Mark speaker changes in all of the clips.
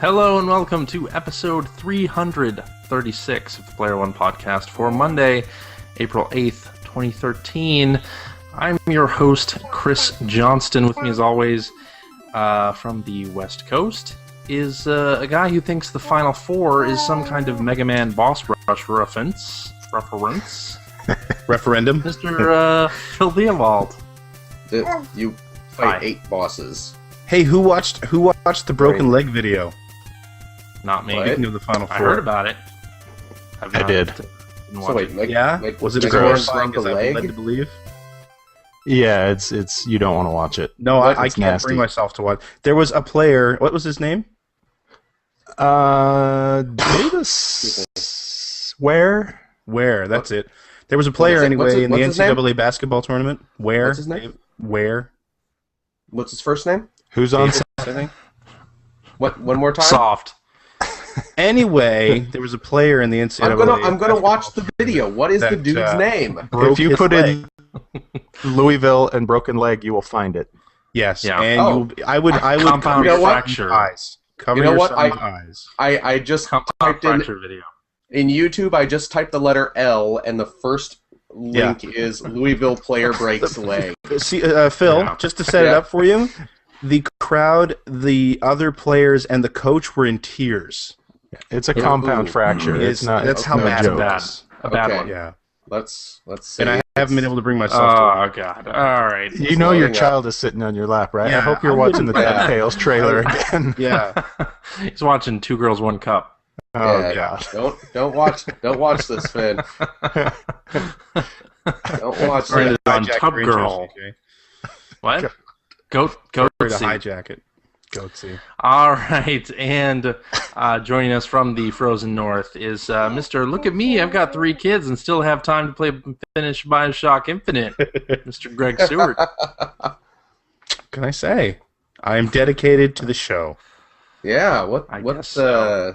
Speaker 1: Hello and welcome to episode 336 of the Player One podcast for Monday, April 8th, 2013. I'm your host, Chris Johnston. With me as always, from the West Coast, is a guy who thinks the Final Four is some kind of Mega Man boss rush reference.
Speaker 2: Referendum?
Speaker 1: Mr. Phil Theobald.
Speaker 3: You fight 8 bosses.
Speaker 2: Hey, who watched the broken leg video?
Speaker 1: Not me.
Speaker 2: Speaking of the Final Four.
Speaker 1: I heard about it.
Speaker 4: I did.
Speaker 3: So wait,
Speaker 2: was it as
Speaker 3: gross
Speaker 2: horrifying as I'm led to believe?
Speaker 4: Yeah, it's you don't want to watch it.
Speaker 2: No, I can't
Speaker 4: nasty.
Speaker 2: bring myself to watch. There was a player. What was his name?
Speaker 4: Davis. Where?
Speaker 2: That's it. There was a player in the NCAA basketball tournament.
Speaker 3: What's his name? What's his first name?
Speaker 4: Who's on?
Speaker 3: What? One more time.
Speaker 1: Soft.
Speaker 2: Anyway, there was a player in the NCAA.
Speaker 3: I'm gonna watch the video. What is the dude's name?
Speaker 4: If you put in Louisville and broken leg, you will find it.
Speaker 2: Yes,
Speaker 1: Yeah.
Speaker 2: and I would
Speaker 1: Compound fracture.
Speaker 2: Eyes. Cover
Speaker 3: You know
Speaker 2: your
Speaker 3: what?
Speaker 2: eyes.
Speaker 3: I just
Speaker 1: Compound
Speaker 3: typed in
Speaker 1: fracture video.
Speaker 3: YouTube. I just typed the letter L, and the first link is Louisville player breaks leg.
Speaker 2: See, Phil, just to set it up for you, the crowd, the other players, and the coach were in tears.
Speaker 4: It's a compound fracture. It's not.
Speaker 2: That's how
Speaker 4: no
Speaker 2: bad
Speaker 4: joke.
Speaker 2: it was.
Speaker 1: A bad
Speaker 3: Okay.
Speaker 1: one.
Speaker 2: Yeah.
Speaker 3: Let's see.
Speaker 2: And I haven't been able to bring myself to
Speaker 1: Oh, God. All right.
Speaker 4: You know your
Speaker 3: Slowing up.
Speaker 4: child is sitting on your lap, right?
Speaker 2: Yeah,
Speaker 4: I hope you're
Speaker 2: I
Speaker 4: watching the
Speaker 2: wouldn't-
Speaker 4: DuckTales trailer again.
Speaker 2: Yeah.
Speaker 1: He's watching Two Girls, One Cup.
Speaker 4: Oh
Speaker 3: Yeah,
Speaker 4: God.
Speaker 3: Don't watch this, Finn. Don't watch
Speaker 2: Sorry
Speaker 3: it.
Speaker 2: to
Speaker 1: on
Speaker 2: hijack
Speaker 1: Tub
Speaker 2: your
Speaker 1: Girl.
Speaker 2: interest, okay?
Speaker 1: What? Goat.
Speaker 2: Sorry to
Speaker 1: Goatsy.
Speaker 2: hijack it. Goatsy.
Speaker 1: All right, and joining us from the frozen north is Mr. Look at me, I've got 3 kids and still have time to finish Bioshock Infinite, Mr. Greg Stewart.
Speaker 2: What can I say? I am dedicated to the show.
Speaker 3: Yeah.
Speaker 1: I
Speaker 3: What's
Speaker 1: guess so.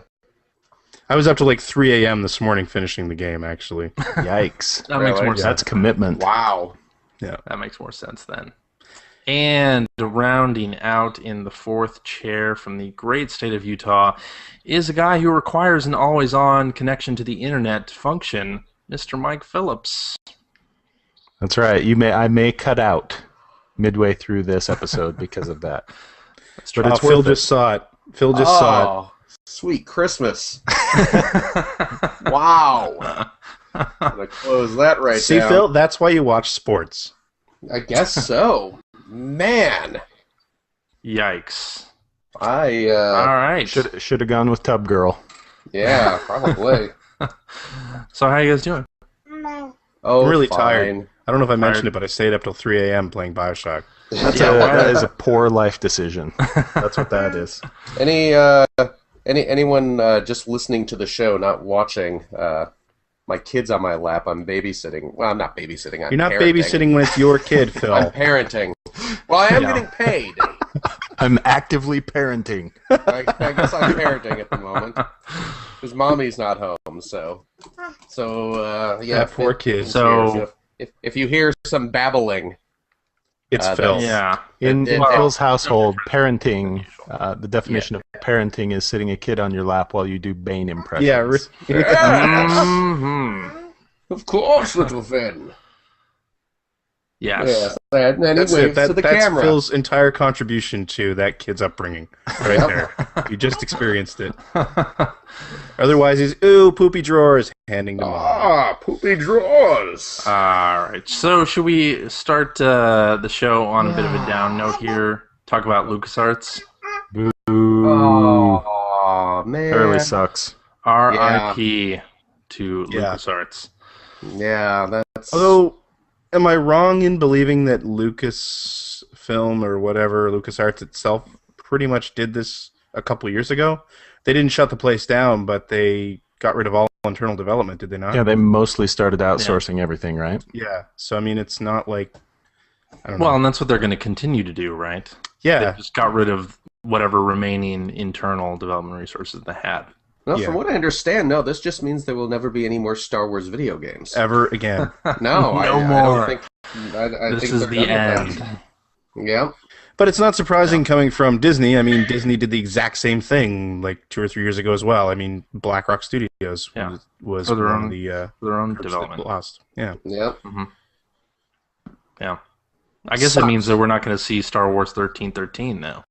Speaker 2: I was up to like 3 a.m. this morning finishing the game, actually.
Speaker 4: Yikes.
Speaker 1: That makes more
Speaker 3: Really?
Speaker 4: That's
Speaker 1: sense.
Speaker 4: commitment.
Speaker 3: Wow.
Speaker 1: That makes more sense then. And rounding out in the 4th chair from the great state of Utah is a guy who requires an always-on connection to the internet to function, Mr. Mike Phillips.
Speaker 4: That's right. I may cut out midway through this episode because of that. But it's
Speaker 2: Phil
Speaker 4: worth it.
Speaker 2: just saw it. Phil just saw it.
Speaker 3: Sweet Christmas. Wow. I'm gonna close that right
Speaker 2: See,
Speaker 3: down.
Speaker 2: Phil, that's why you watch sports.
Speaker 3: I guess so. Man.
Speaker 1: Yikes.
Speaker 3: All
Speaker 1: right.
Speaker 4: Should have gone with Tub Girl.
Speaker 3: Yeah, probably.
Speaker 1: So how you guys doing?
Speaker 3: Oh,
Speaker 2: I'm really
Speaker 3: fine.
Speaker 2: tired. I don't know if I mentioned
Speaker 1: Tired.
Speaker 2: it, but I stayed up till 3 a.m. playing Bioshock.
Speaker 4: That is a poor life decision. That's what that is.
Speaker 3: Anyone just listening to the show, not watching? My kid's on my lap. I'm babysitting. Well, I'm not babysitting. I'm
Speaker 2: You're not
Speaker 3: parenting.
Speaker 2: babysitting when it's your kid, Phil.
Speaker 3: I'm parenting. Well, I am getting paid.
Speaker 4: I'm actively parenting.
Speaker 3: I guess I'm parenting at the moment because mommy's not home. So yeah.
Speaker 2: That poor kid.
Speaker 1: So
Speaker 3: if you hear some babbling,
Speaker 2: It's Phil.
Speaker 1: yeah.
Speaker 4: In
Speaker 3: Well-
Speaker 4: Phil's household, parenting, the definition of parenting is sitting a kid on your lap while you do Bane impressions.
Speaker 2: Yeah,
Speaker 1: Mhm.
Speaker 3: of course, little Finn.
Speaker 1: Yes.
Speaker 3: Yeah. And then he
Speaker 2: That's
Speaker 3: waves
Speaker 2: it.
Speaker 3: to the
Speaker 2: That's
Speaker 3: camera.
Speaker 2: Phil's entire contribution to that kid's upbringing, right there. You just experienced it. Otherwise, he's poopy drawers, handing them off.
Speaker 3: Poopy drawers.
Speaker 1: All right. So should we start the show on a bit of a down note here? Talk about LucasArts.
Speaker 4: Boo.
Speaker 3: Oh man.
Speaker 4: That really sucks.
Speaker 1: R.I.P. to
Speaker 2: Yeah.
Speaker 1: LucasArts.
Speaker 3: Yeah, that's.
Speaker 2: Although, am I wrong in believing that Lucasfilm or whatever, LucasArts itself, pretty much did this a couple years ago? They didn't shut the place down, but they got rid of all internal development, did they not?
Speaker 4: Yeah, they mostly started outsourcing everything, right?
Speaker 2: Yeah. So, I mean, it's not like... I don't know.
Speaker 1: Well, and that's what they're going to continue to do, right?
Speaker 2: Yeah.
Speaker 1: They just got rid of whatever remaining internal development resources they had.
Speaker 3: No,
Speaker 2: Yeah.
Speaker 3: from what I understand, no, this just means there will never be any more Star Wars video games.
Speaker 2: Ever again.
Speaker 3: No,
Speaker 1: No
Speaker 3: I
Speaker 1: more.
Speaker 3: don't think. I
Speaker 1: This
Speaker 3: think
Speaker 1: is
Speaker 3: they're
Speaker 1: the
Speaker 3: done with
Speaker 1: end.
Speaker 3: that. Yeah.
Speaker 2: But it's not surprising coming from Disney. I mean, Disney did the exact same thing like 2 or 3 years ago as well. I mean, BlackRock Studios was
Speaker 1: For their
Speaker 2: one
Speaker 1: own,
Speaker 2: of the
Speaker 1: their own
Speaker 2: groups that
Speaker 1: development.
Speaker 2: lost. Yeah.
Speaker 3: Yep.
Speaker 1: Yeah. I guess it means that we're not going to see Star Wars 1313 now.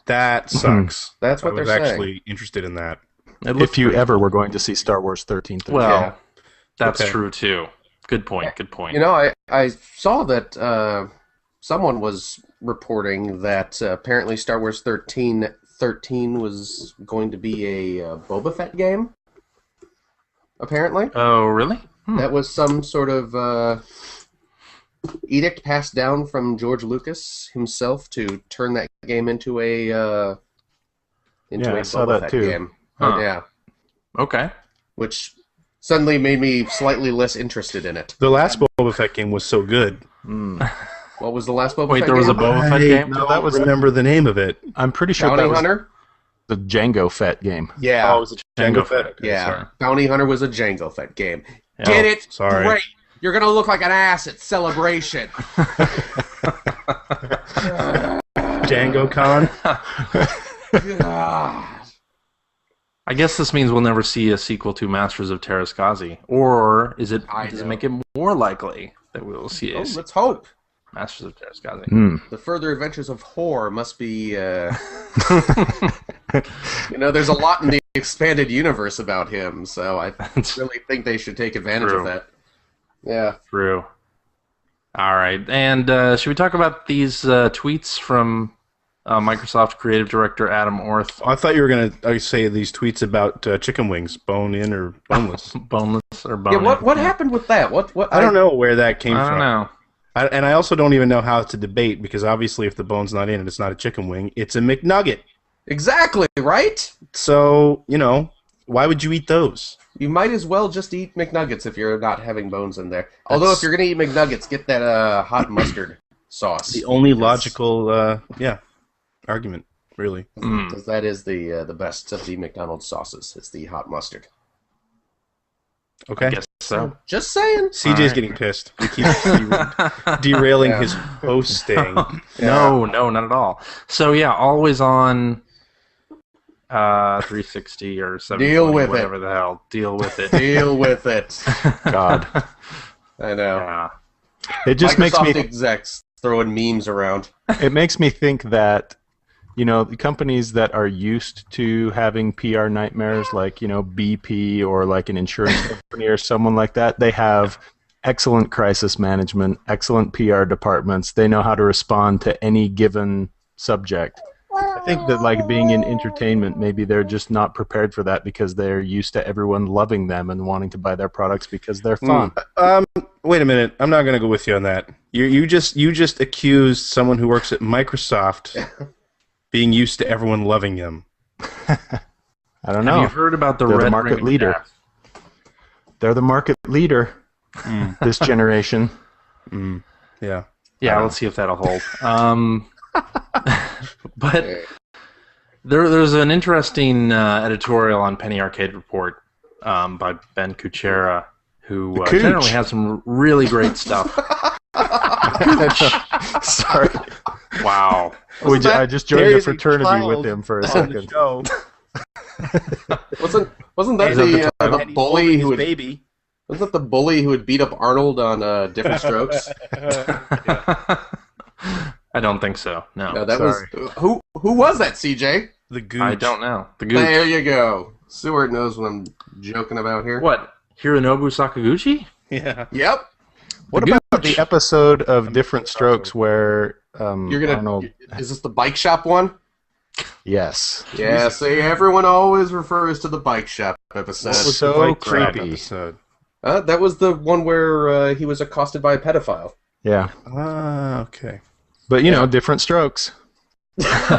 Speaker 2: That sucks.
Speaker 3: That's what
Speaker 2: I
Speaker 3: they're
Speaker 2: was
Speaker 3: saying.
Speaker 2: actually interested in that.
Speaker 4: If you ever were going to see Star Wars 1313.
Speaker 1: Well,
Speaker 3: Yeah.
Speaker 1: that's
Speaker 2: Okay.
Speaker 1: true too. Good point. Good point.
Speaker 3: You know, I saw that someone was reporting that apparently Star Wars 1313 was going to be a Boba Fett game. Apparently.
Speaker 1: Oh, really?
Speaker 3: That was some sort of edict passed down from George Lucas himself to turn that game into a
Speaker 4: I saw
Speaker 3: Boba
Speaker 4: that
Speaker 3: Fett
Speaker 4: too.
Speaker 3: game.
Speaker 1: Huh.
Speaker 3: Yeah,
Speaker 1: Okay.
Speaker 3: which suddenly made me slightly less interested in it.
Speaker 2: The last Boba Fett game was so good.
Speaker 3: What was the last Boba
Speaker 1: Wait,
Speaker 3: Fett
Speaker 1: there was a
Speaker 3: game?
Speaker 1: Boba Fett game?
Speaker 2: No, that was remember the name of it.
Speaker 4: I'm pretty sure
Speaker 3: Bounty
Speaker 4: that was
Speaker 3: Hunter?
Speaker 4: the Jango Fett game.
Speaker 3: Yeah.
Speaker 2: Oh, it was a Django Fett. Okay,
Speaker 3: Yeah,
Speaker 2: sorry.
Speaker 3: Bounty Hunter was a Jango Fett game.
Speaker 1: Yeah.
Speaker 3: Get it?
Speaker 2: sorry.
Speaker 3: Great. You're gonna look like an ass at Celebration.
Speaker 2: Django Con.
Speaker 3: God.
Speaker 1: I guess this means we'll never see a sequel to Masters of Terrascazi. Or does it
Speaker 3: know.
Speaker 1: make it more likely that we will see a
Speaker 3: Let's hope.
Speaker 1: Masters of Terrascazi?
Speaker 3: The further adventures of Whore must be. There's a lot in the expanded universe about him, so I really think they should take advantage
Speaker 1: True.
Speaker 3: of that. Yeah.
Speaker 1: True. All right. And should we talk about these tweets from Microsoft Creative Director Adam Orth?
Speaker 2: I thought you were going to say these tweets about chicken wings, bone in or boneless.
Speaker 1: Boneless or bone?
Speaker 3: Yeah. What happened with that? What?
Speaker 2: I don't know where that came
Speaker 1: I
Speaker 2: from.
Speaker 1: don't know.
Speaker 2: And I also don't even know how to debate, because obviously if the bone's not in it, it's not a chicken wing. It's a McNugget.
Speaker 3: Exactly, right?
Speaker 2: So, why would you eat those?
Speaker 3: You might as well just eat McNuggets if you're not having bones in there. Although if you're going to eat McNuggets, get that hot mustard sauce.
Speaker 2: The only logical, argument, really.
Speaker 3: Because that is the best of the McDonald's sauces. It's the hot mustard.
Speaker 2: Okay.
Speaker 1: I guess so.
Speaker 3: Just saying.
Speaker 2: CJ's
Speaker 1: Alright.
Speaker 2: getting pissed. He keeps derailing his hosting.
Speaker 1: No, not at all. So yeah, always on 360 or 720,
Speaker 3: Deal with it.
Speaker 1: whatever the hell. Deal with it.
Speaker 3: Deal with it.
Speaker 4: God.
Speaker 3: I know.
Speaker 1: Yeah.
Speaker 4: It just
Speaker 3: Microsoft
Speaker 4: makes me
Speaker 3: execs throwing memes around.
Speaker 4: it makes me think that the companies that are used to having PR nightmares, like BP or like an insurance company or someone like that, they have excellent crisis management, excellent PR departments. They know how to respond to any given subject. I think that, like, being in entertainment, maybe they're just not prepared for that because they're used to everyone loving them and wanting to buy their products because they're fun.
Speaker 2: Wait a minute. I'm not going to go with you on that. You just accused someone who works at Microsoft being used to everyone loving them.
Speaker 4: I don't know.
Speaker 1: Have you heard about the
Speaker 4: They're the
Speaker 1: red
Speaker 4: market
Speaker 1: ring
Speaker 4: leader.
Speaker 1: attack?
Speaker 4: They're the market leader this generation.
Speaker 2: Yeah.
Speaker 1: Yeah, let's see if that'll hold. But there's an interesting editorial on Penny Arcade Report by Ben Kuchera, who
Speaker 4: Kooch.
Speaker 1: generally has some really great stuff.
Speaker 4: Sorry.
Speaker 1: Wow.
Speaker 4: I just joined a
Speaker 2: There's a
Speaker 4: fraternity
Speaker 2: child
Speaker 4: with him for a
Speaker 2: on the
Speaker 4: second.
Speaker 2: show.
Speaker 3: Wasn't that the bully who would
Speaker 2: baby?
Speaker 3: wasn't that the bully who would beat up Arnold on Different Strokes?
Speaker 1: I don't think so. No.
Speaker 3: No, that
Speaker 4: Sorry.
Speaker 3: was who was that? CJ?
Speaker 2: The Gooch.
Speaker 1: I don't know. The
Speaker 3: There
Speaker 1: Gooch.
Speaker 3: you go. Seward knows what I'm joking about here.
Speaker 1: What? Hironobu Sakaguchi?
Speaker 2: Yeah.
Speaker 3: Yep.
Speaker 4: What
Speaker 1: The
Speaker 4: about
Speaker 1: Gooch.
Speaker 4: the episode of Different Strokes where
Speaker 3: You're gonna.
Speaker 4: Arnold?
Speaker 3: Is this the bike shop one?
Speaker 4: Yes.
Speaker 3: Yeah. See, everyone always refers to the bike shop episode.
Speaker 4: What was so
Speaker 2: Fight Club
Speaker 4: creepy.
Speaker 2: episode?
Speaker 3: That was the one where he was accosted by a pedophile.
Speaker 4: Yeah.
Speaker 2: Okay.
Speaker 4: But, Different Strokes.
Speaker 2: That's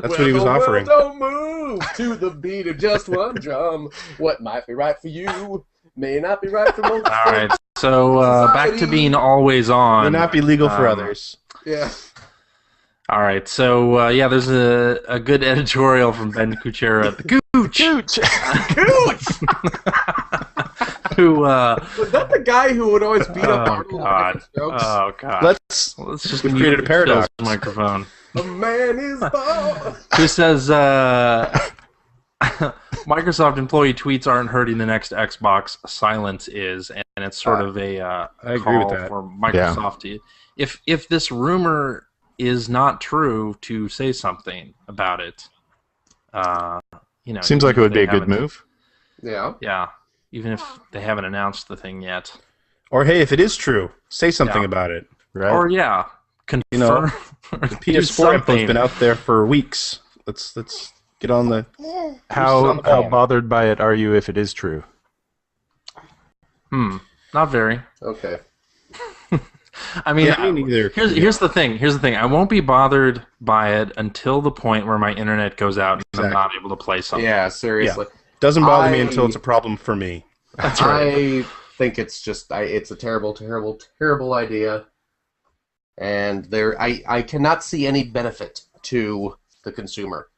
Speaker 2: what he was
Speaker 3: Well, the
Speaker 2: offering.
Speaker 3: world don't move to the beat of just one drum. What might be right for you may not be right for most.
Speaker 1: All right. So back to being always on.
Speaker 2: May not be legal for others.
Speaker 3: Yeah.
Speaker 1: All right. So there's a good editorial from Ben Kuchera at the Kooch.
Speaker 4: Kooch!
Speaker 1: who
Speaker 3: Was that the guy who would always beat up Arnold
Speaker 1: God.
Speaker 3: with jokes?
Speaker 1: Oh god.
Speaker 2: Let's
Speaker 1: just
Speaker 2: we've
Speaker 1: mute
Speaker 2: created a paradox.
Speaker 1: Phil's microphone.
Speaker 3: A man is born.
Speaker 1: Who says Microsoft employee tweets aren't hurting the next Xbox. Silence is, and it's sort of a
Speaker 2: I agree
Speaker 1: call
Speaker 2: with that.
Speaker 1: for Microsoft to, if this rumor is not true, to say something about it.
Speaker 4: Seems like it would be a good move.
Speaker 3: Yeah.
Speaker 1: Yeah, even if they haven't announced the thing yet.
Speaker 2: Or hey, if it is true, say something about it.
Speaker 4: Right?
Speaker 1: Or confirm.
Speaker 2: The PS4 info's been out there for weeks. Let's get on the.
Speaker 4: How bothered by it are you if it is true?
Speaker 1: Not very.
Speaker 3: Okay.
Speaker 1: I mean,
Speaker 2: me neither.
Speaker 1: Here's the thing. I won't be bothered by it until the point where my internet goes out and I'm not able to play something.
Speaker 3: Yeah, seriously.
Speaker 2: Doesn't bother me until it's a problem for me.
Speaker 1: That's right.
Speaker 3: I think it's just it's a terrible, terrible, terrible idea, and I cannot see any benefit to the consumer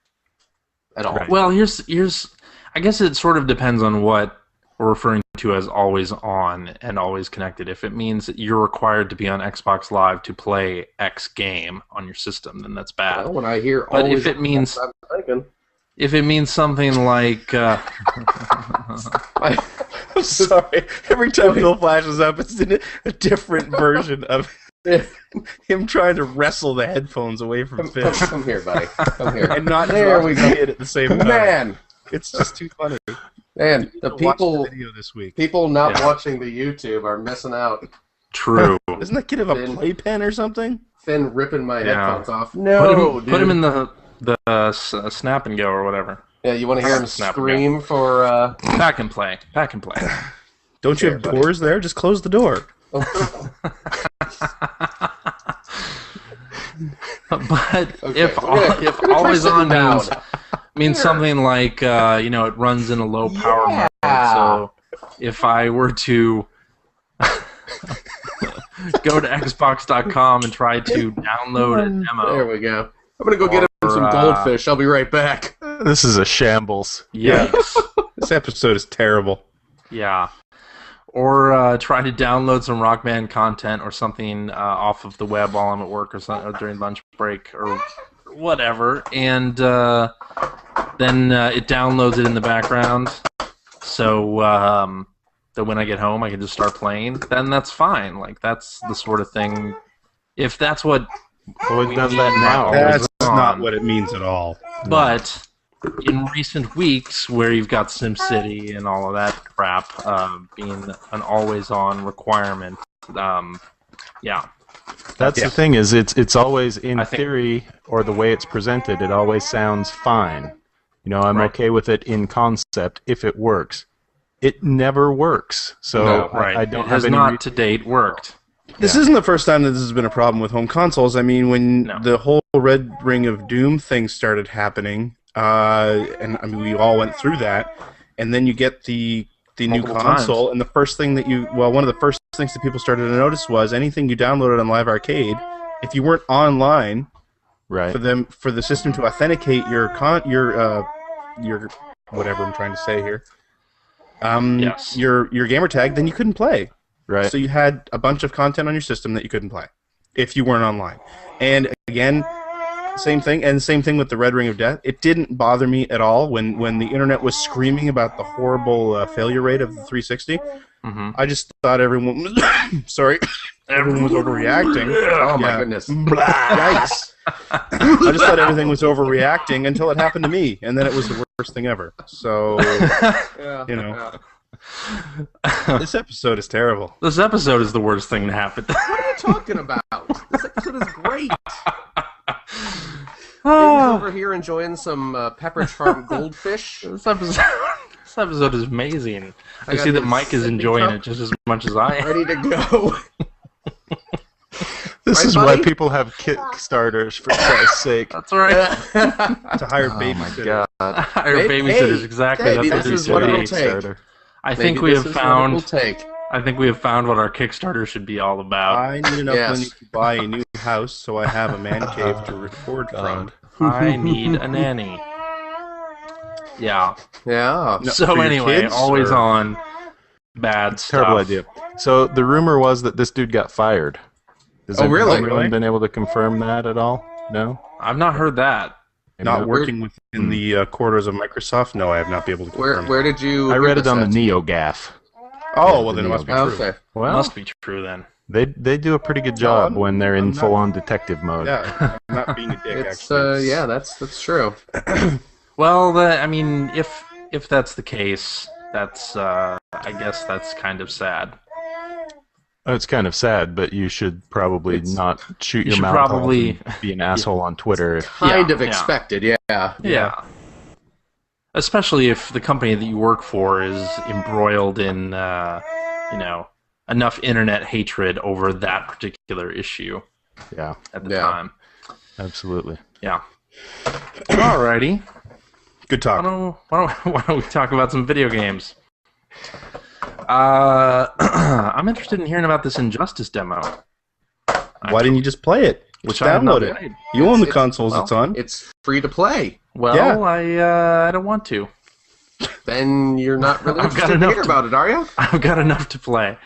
Speaker 3: at all.
Speaker 4: Right.
Speaker 1: Well, here's I guess it sort of depends on what we're referring to as always on and always connected. If it means that you're required to be on Xbox Live to play X game on your system, then that's bad.
Speaker 3: Well, when I hear
Speaker 1: But
Speaker 3: always
Speaker 1: if it means
Speaker 3: I'm thinking.
Speaker 1: if it means something like
Speaker 2: I'm sorry. Every time Bill flashes up, it's in a different version of him trying to wrestle the headphones away from Phil.
Speaker 3: Come here, buddy. Come here.
Speaker 2: And not
Speaker 3: There we go.
Speaker 2: it at the same time.
Speaker 3: Man,
Speaker 2: It's just too funny.
Speaker 3: man, the
Speaker 2: Watch the video this week.
Speaker 3: people not watching the YouTube are missing out.
Speaker 1: true.
Speaker 2: Doesn't that kid have a playpen or something?
Speaker 3: Finn ripping my
Speaker 1: Yeah.
Speaker 3: headphones off. No,
Speaker 1: Put him in the snap and go or whatever.
Speaker 3: Yeah, you want to hear him
Speaker 1: Snap
Speaker 3: scream for?
Speaker 1: Pack and play.
Speaker 2: Don't you have
Speaker 3: buddy.
Speaker 2: doors there? Just close the door.
Speaker 1: But
Speaker 3: Okay,
Speaker 1: if
Speaker 3: we're gonna
Speaker 1: always
Speaker 3: try
Speaker 1: on
Speaker 3: sitting
Speaker 1: means something like it runs in a low power mode. So if I were to go to Xbox.com and try to download a demo,
Speaker 3: There we go. I'm gonna go get him some goldfish. I'll be right back.
Speaker 4: This is a shambles.
Speaker 1: yikes.
Speaker 2: This episode is terrible.
Speaker 1: Yeah. Or try to download some Rock Band content or something off of the web while I'm at work or during lunch break or whatever, and then it downloads it in the background. So that when I get home, I can just start playing. Then that's fine. Like that's the sort of thing. If that's what
Speaker 4: Well, it does that now.
Speaker 2: That's
Speaker 1: on.
Speaker 2: not what it means at all.
Speaker 1: But in recent weeks, where you've got SimCity and all of that crap being an always-on requirement, yeah.
Speaker 4: That's the thing is it's always in
Speaker 1: I think-
Speaker 4: theory or the way it's presented. It always sounds fine. I'm
Speaker 1: Right.
Speaker 4: okay with it in concept if it works. It never works. So
Speaker 1: No, right.
Speaker 4: I don't
Speaker 1: it
Speaker 4: have
Speaker 1: has
Speaker 4: any
Speaker 1: not to date worked.
Speaker 2: This isn't the first time that this has been a problem with home consoles. I mean, when
Speaker 1: No.
Speaker 2: the whole Red Ring of Doom thing started happening, and I mean, we all went through that, and then you get the new
Speaker 1: Multiple
Speaker 2: console,
Speaker 1: times.
Speaker 2: and the first thing that one of the first things that people started to notice was anything you downloaded on Live Arcade, if you weren't online
Speaker 4: right.
Speaker 2: for the system to authenticate your whatever I'm trying to say here,
Speaker 1: Yes.
Speaker 2: your gamer tag, then you couldn't play.
Speaker 4: Right.
Speaker 2: So you had a bunch of content on your system that you couldn't play if you weren't online. And again, same thing, and same thing with the Red Ring of Death. It didn't bother me at all when the internet was screaming about the horrible failure rate of the 360.
Speaker 1: Mm-hmm.
Speaker 2: I just thought everyone was everyone was overreacting.
Speaker 3: Oh my
Speaker 2: Yeah.
Speaker 3: goodness.
Speaker 2: Yikes. I just thought everything was overreacting until it happened to me, and then it was the worst thing ever. So, this episode is terrible.
Speaker 1: This episode is the worst thing to happen.
Speaker 3: What are you talking about? This episode is great. He's
Speaker 1: Oh,
Speaker 3: over here enjoying some pepper charm goldfish.
Speaker 1: this episode is amazing. I
Speaker 3: got
Speaker 1: see that
Speaker 3: this
Speaker 1: Mike is
Speaker 3: sippy
Speaker 1: enjoying
Speaker 3: cup.
Speaker 1: it just as much as I am.
Speaker 3: Ready to go.
Speaker 4: This
Speaker 3: Right,
Speaker 4: is
Speaker 3: buddy?
Speaker 4: why people have Kickstarters, for Christ's sake.
Speaker 1: That's right.
Speaker 2: To hire
Speaker 4: Oh my
Speaker 2: babysitter.
Speaker 4: god.
Speaker 1: Hire
Speaker 3: Maybe-
Speaker 1: babysitters,
Speaker 3: hey,
Speaker 1: exactly.
Speaker 3: maybe
Speaker 1: That's
Speaker 3: this
Speaker 1: what
Speaker 3: is
Speaker 1: it
Speaker 3: what
Speaker 1: should
Speaker 3: it'll
Speaker 1: be.
Speaker 3: take.
Speaker 1: I think
Speaker 3: Maybe
Speaker 1: we
Speaker 3: this
Speaker 1: have
Speaker 3: is what it
Speaker 1: found.
Speaker 3: will take.
Speaker 1: I think we have found what our Kickstarter should be all about.
Speaker 2: I need enough
Speaker 3: Yes.
Speaker 2: money to buy a new house so I have a man cave to record from.
Speaker 1: I need a nanny. Yeah.
Speaker 3: Yeah.
Speaker 2: No,
Speaker 1: So
Speaker 2: for your
Speaker 1: anyway,
Speaker 2: kids,
Speaker 1: always
Speaker 2: or-
Speaker 1: on. bad stuff.
Speaker 4: Terrible idea. So the rumor was that this dude got fired. Has
Speaker 3: really?
Speaker 4: anyone been able to confirm that at all? No?
Speaker 1: I've not heard that.
Speaker 2: Not working within the quarters of Microsoft? No, I have not been able to confirm.
Speaker 3: Where did you?
Speaker 4: I read it on the NeoGAF.
Speaker 2: Oh, well, then it must be true.
Speaker 3: Okay.
Speaker 4: Well,
Speaker 1: Must be true then.
Speaker 4: they do a pretty good job when they're in full-on detective mode.
Speaker 2: Yeah, I'm not being a dick,
Speaker 3: It's
Speaker 2: actually.
Speaker 3: yeah, that's true.
Speaker 1: Well, I mean, if that's the case, that's I guess that's kind of sad.
Speaker 4: It's kind of sad, but you should probably not shoot your
Speaker 1: should
Speaker 4: mouth
Speaker 1: probably-
Speaker 4: off and be an asshole on Twitter.
Speaker 3: Kind of
Speaker 1: yeah.
Speaker 3: expected, yeah.
Speaker 1: Yeah. Especially if the company that you work for is embroiled in, enough internet hatred over that particular issue
Speaker 4: Yeah,
Speaker 1: at the time.
Speaker 4: absolutely.
Speaker 1: Yeah. Alrighty.
Speaker 2: Good talk.
Speaker 1: Why don't we talk about some video games? I'm interested in hearing about this Injustice demo.
Speaker 2: Why didn't you just play it?
Speaker 1: Which
Speaker 2: Just
Speaker 1: I have not
Speaker 2: download it.
Speaker 1: played.
Speaker 2: You own the
Speaker 3: It's-
Speaker 2: consoles
Speaker 3: well,
Speaker 2: it's on.
Speaker 3: It's free to play.
Speaker 1: Well,
Speaker 2: Yeah.
Speaker 1: I don't want to.
Speaker 3: Then you're not really
Speaker 1: I've got
Speaker 3: interested to
Speaker 1: enough
Speaker 3: hear
Speaker 1: to-
Speaker 3: about it, are you?
Speaker 1: I've got enough to play.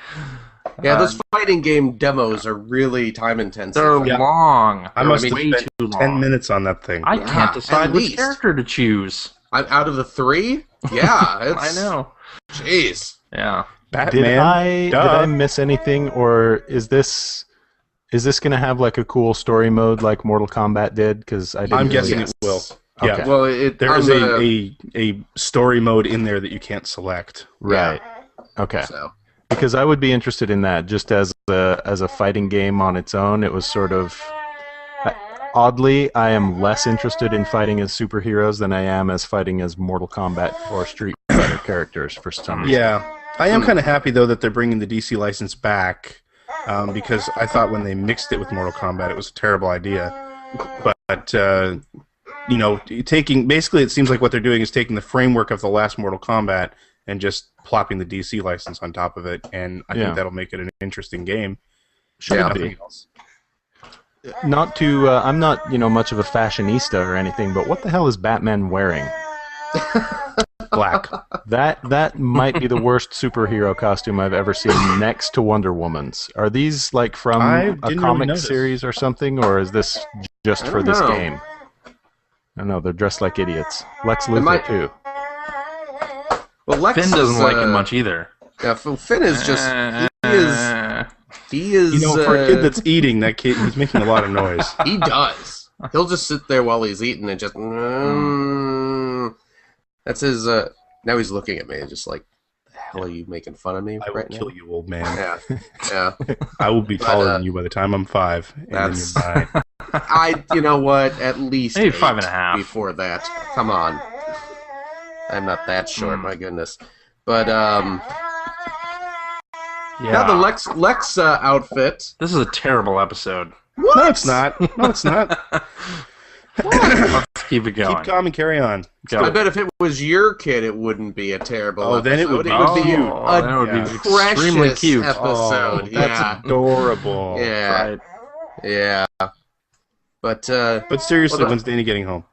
Speaker 3: Yeah, those fighting game demos are really time intensive.
Speaker 1: They're
Speaker 2: Yeah.
Speaker 1: long.
Speaker 2: I
Speaker 1: They're
Speaker 2: must have
Speaker 1: way
Speaker 2: spent
Speaker 1: too long.
Speaker 2: 10 minutes on that thing.
Speaker 1: I
Speaker 3: Yeah,
Speaker 1: can't decide
Speaker 3: at
Speaker 1: which
Speaker 3: least.
Speaker 1: character to choose.
Speaker 3: Out of the three, yeah,
Speaker 1: I
Speaker 3: it's,
Speaker 1: know.
Speaker 3: Jeez.
Speaker 1: Yeah.
Speaker 2: Batman.
Speaker 4: Did I miss anything, or is this going to have like a cool story mode like Mortal Kombat did? Because I didn't.
Speaker 2: I'm
Speaker 4: really-
Speaker 2: guessing
Speaker 3: Yes.
Speaker 2: it will. Yeah.
Speaker 4: Okay.
Speaker 3: Well,
Speaker 2: There's a story mode in there that you can't select.
Speaker 4: Right. Okay.
Speaker 3: So
Speaker 4: Because I would be interested in that just as a fighting game on its own. It was sort of oddly, I am less interested in fighting as superheroes than I am as fighting as Mortal Kombat or Street Fighter characters for some reason.
Speaker 2: Yeah. I am kind of happy, though, that they're bringing the DC license back because I thought when they mixed it with Mortal Kombat, it was a terrible idea. But, basically it seems like what they're doing is taking the framework of the last Mortal Kombat and just plopping the DC license on top of it, and I think that'll make it an interesting game.
Speaker 4: Should
Speaker 3: Yeah.
Speaker 4: be. Not to, I'm not, much of a fashionista or anything, but what the hell is Batman wearing?
Speaker 2: Black.
Speaker 4: That might be the worst superhero costume I've ever seen next to Wonder Woman's. Are these like from
Speaker 2: I
Speaker 4: a
Speaker 2: didn't really
Speaker 4: comic
Speaker 2: notice.
Speaker 4: series or something, or is this just for this
Speaker 3: know.
Speaker 4: game? I don't know, they're dressed like idiots. Lex Luthor,
Speaker 3: might-
Speaker 4: too.
Speaker 3: well, Lex
Speaker 1: Finn doesn't
Speaker 3: is,
Speaker 1: like it much either.
Speaker 3: Yeah, Finn is just he is
Speaker 2: For a kid that's eating, that kid, he's making a lot of noise.
Speaker 3: he does. He'll just sit there while he's eating and just. That's his. Now he's looking at me and just like, the hell are you making fun of me
Speaker 2: I will
Speaker 3: right now?
Speaker 2: kill you, old man.
Speaker 3: Yeah.
Speaker 2: I will be taller
Speaker 3: But,
Speaker 2: than you by the time I'm 5, and then
Speaker 3: that's-
Speaker 2: you're 9.
Speaker 3: You know what? At least
Speaker 1: Maybe
Speaker 3: 8
Speaker 1: 5.5.
Speaker 3: before that. Come on. I'm not that short, my goodness. But
Speaker 1: Yeah.
Speaker 3: the Lex outfit.
Speaker 1: This is a terrible episode.
Speaker 3: What?
Speaker 2: No, it's not. No, it's not.
Speaker 1: Let's keep it going.
Speaker 2: Keep calm and carry on.
Speaker 1: Go.
Speaker 3: I bet if it was your kid, it wouldn't be a terrible.
Speaker 2: Oh, then it would
Speaker 3: episode.
Speaker 2: be.
Speaker 3: It
Speaker 1: Oh,
Speaker 3: would
Speaker 1: that would
Speaker 3: be
Speaker 1: be
Speaker 3: a
Speaker 1: extremely
Speaker 3: precious
Speaker 1: cute.
Speaker 3: episode.
Speaker 2: Oh, that's
Speaker 3: yeah,
Speaker 2: adorable.
Speaker 3: yeah,
Speaker 1: Right.
Speaker 3: yeah. But
Speaker 2: But seriously,
Speaker 3: Well,
Speaker 2: when's Danny getting home?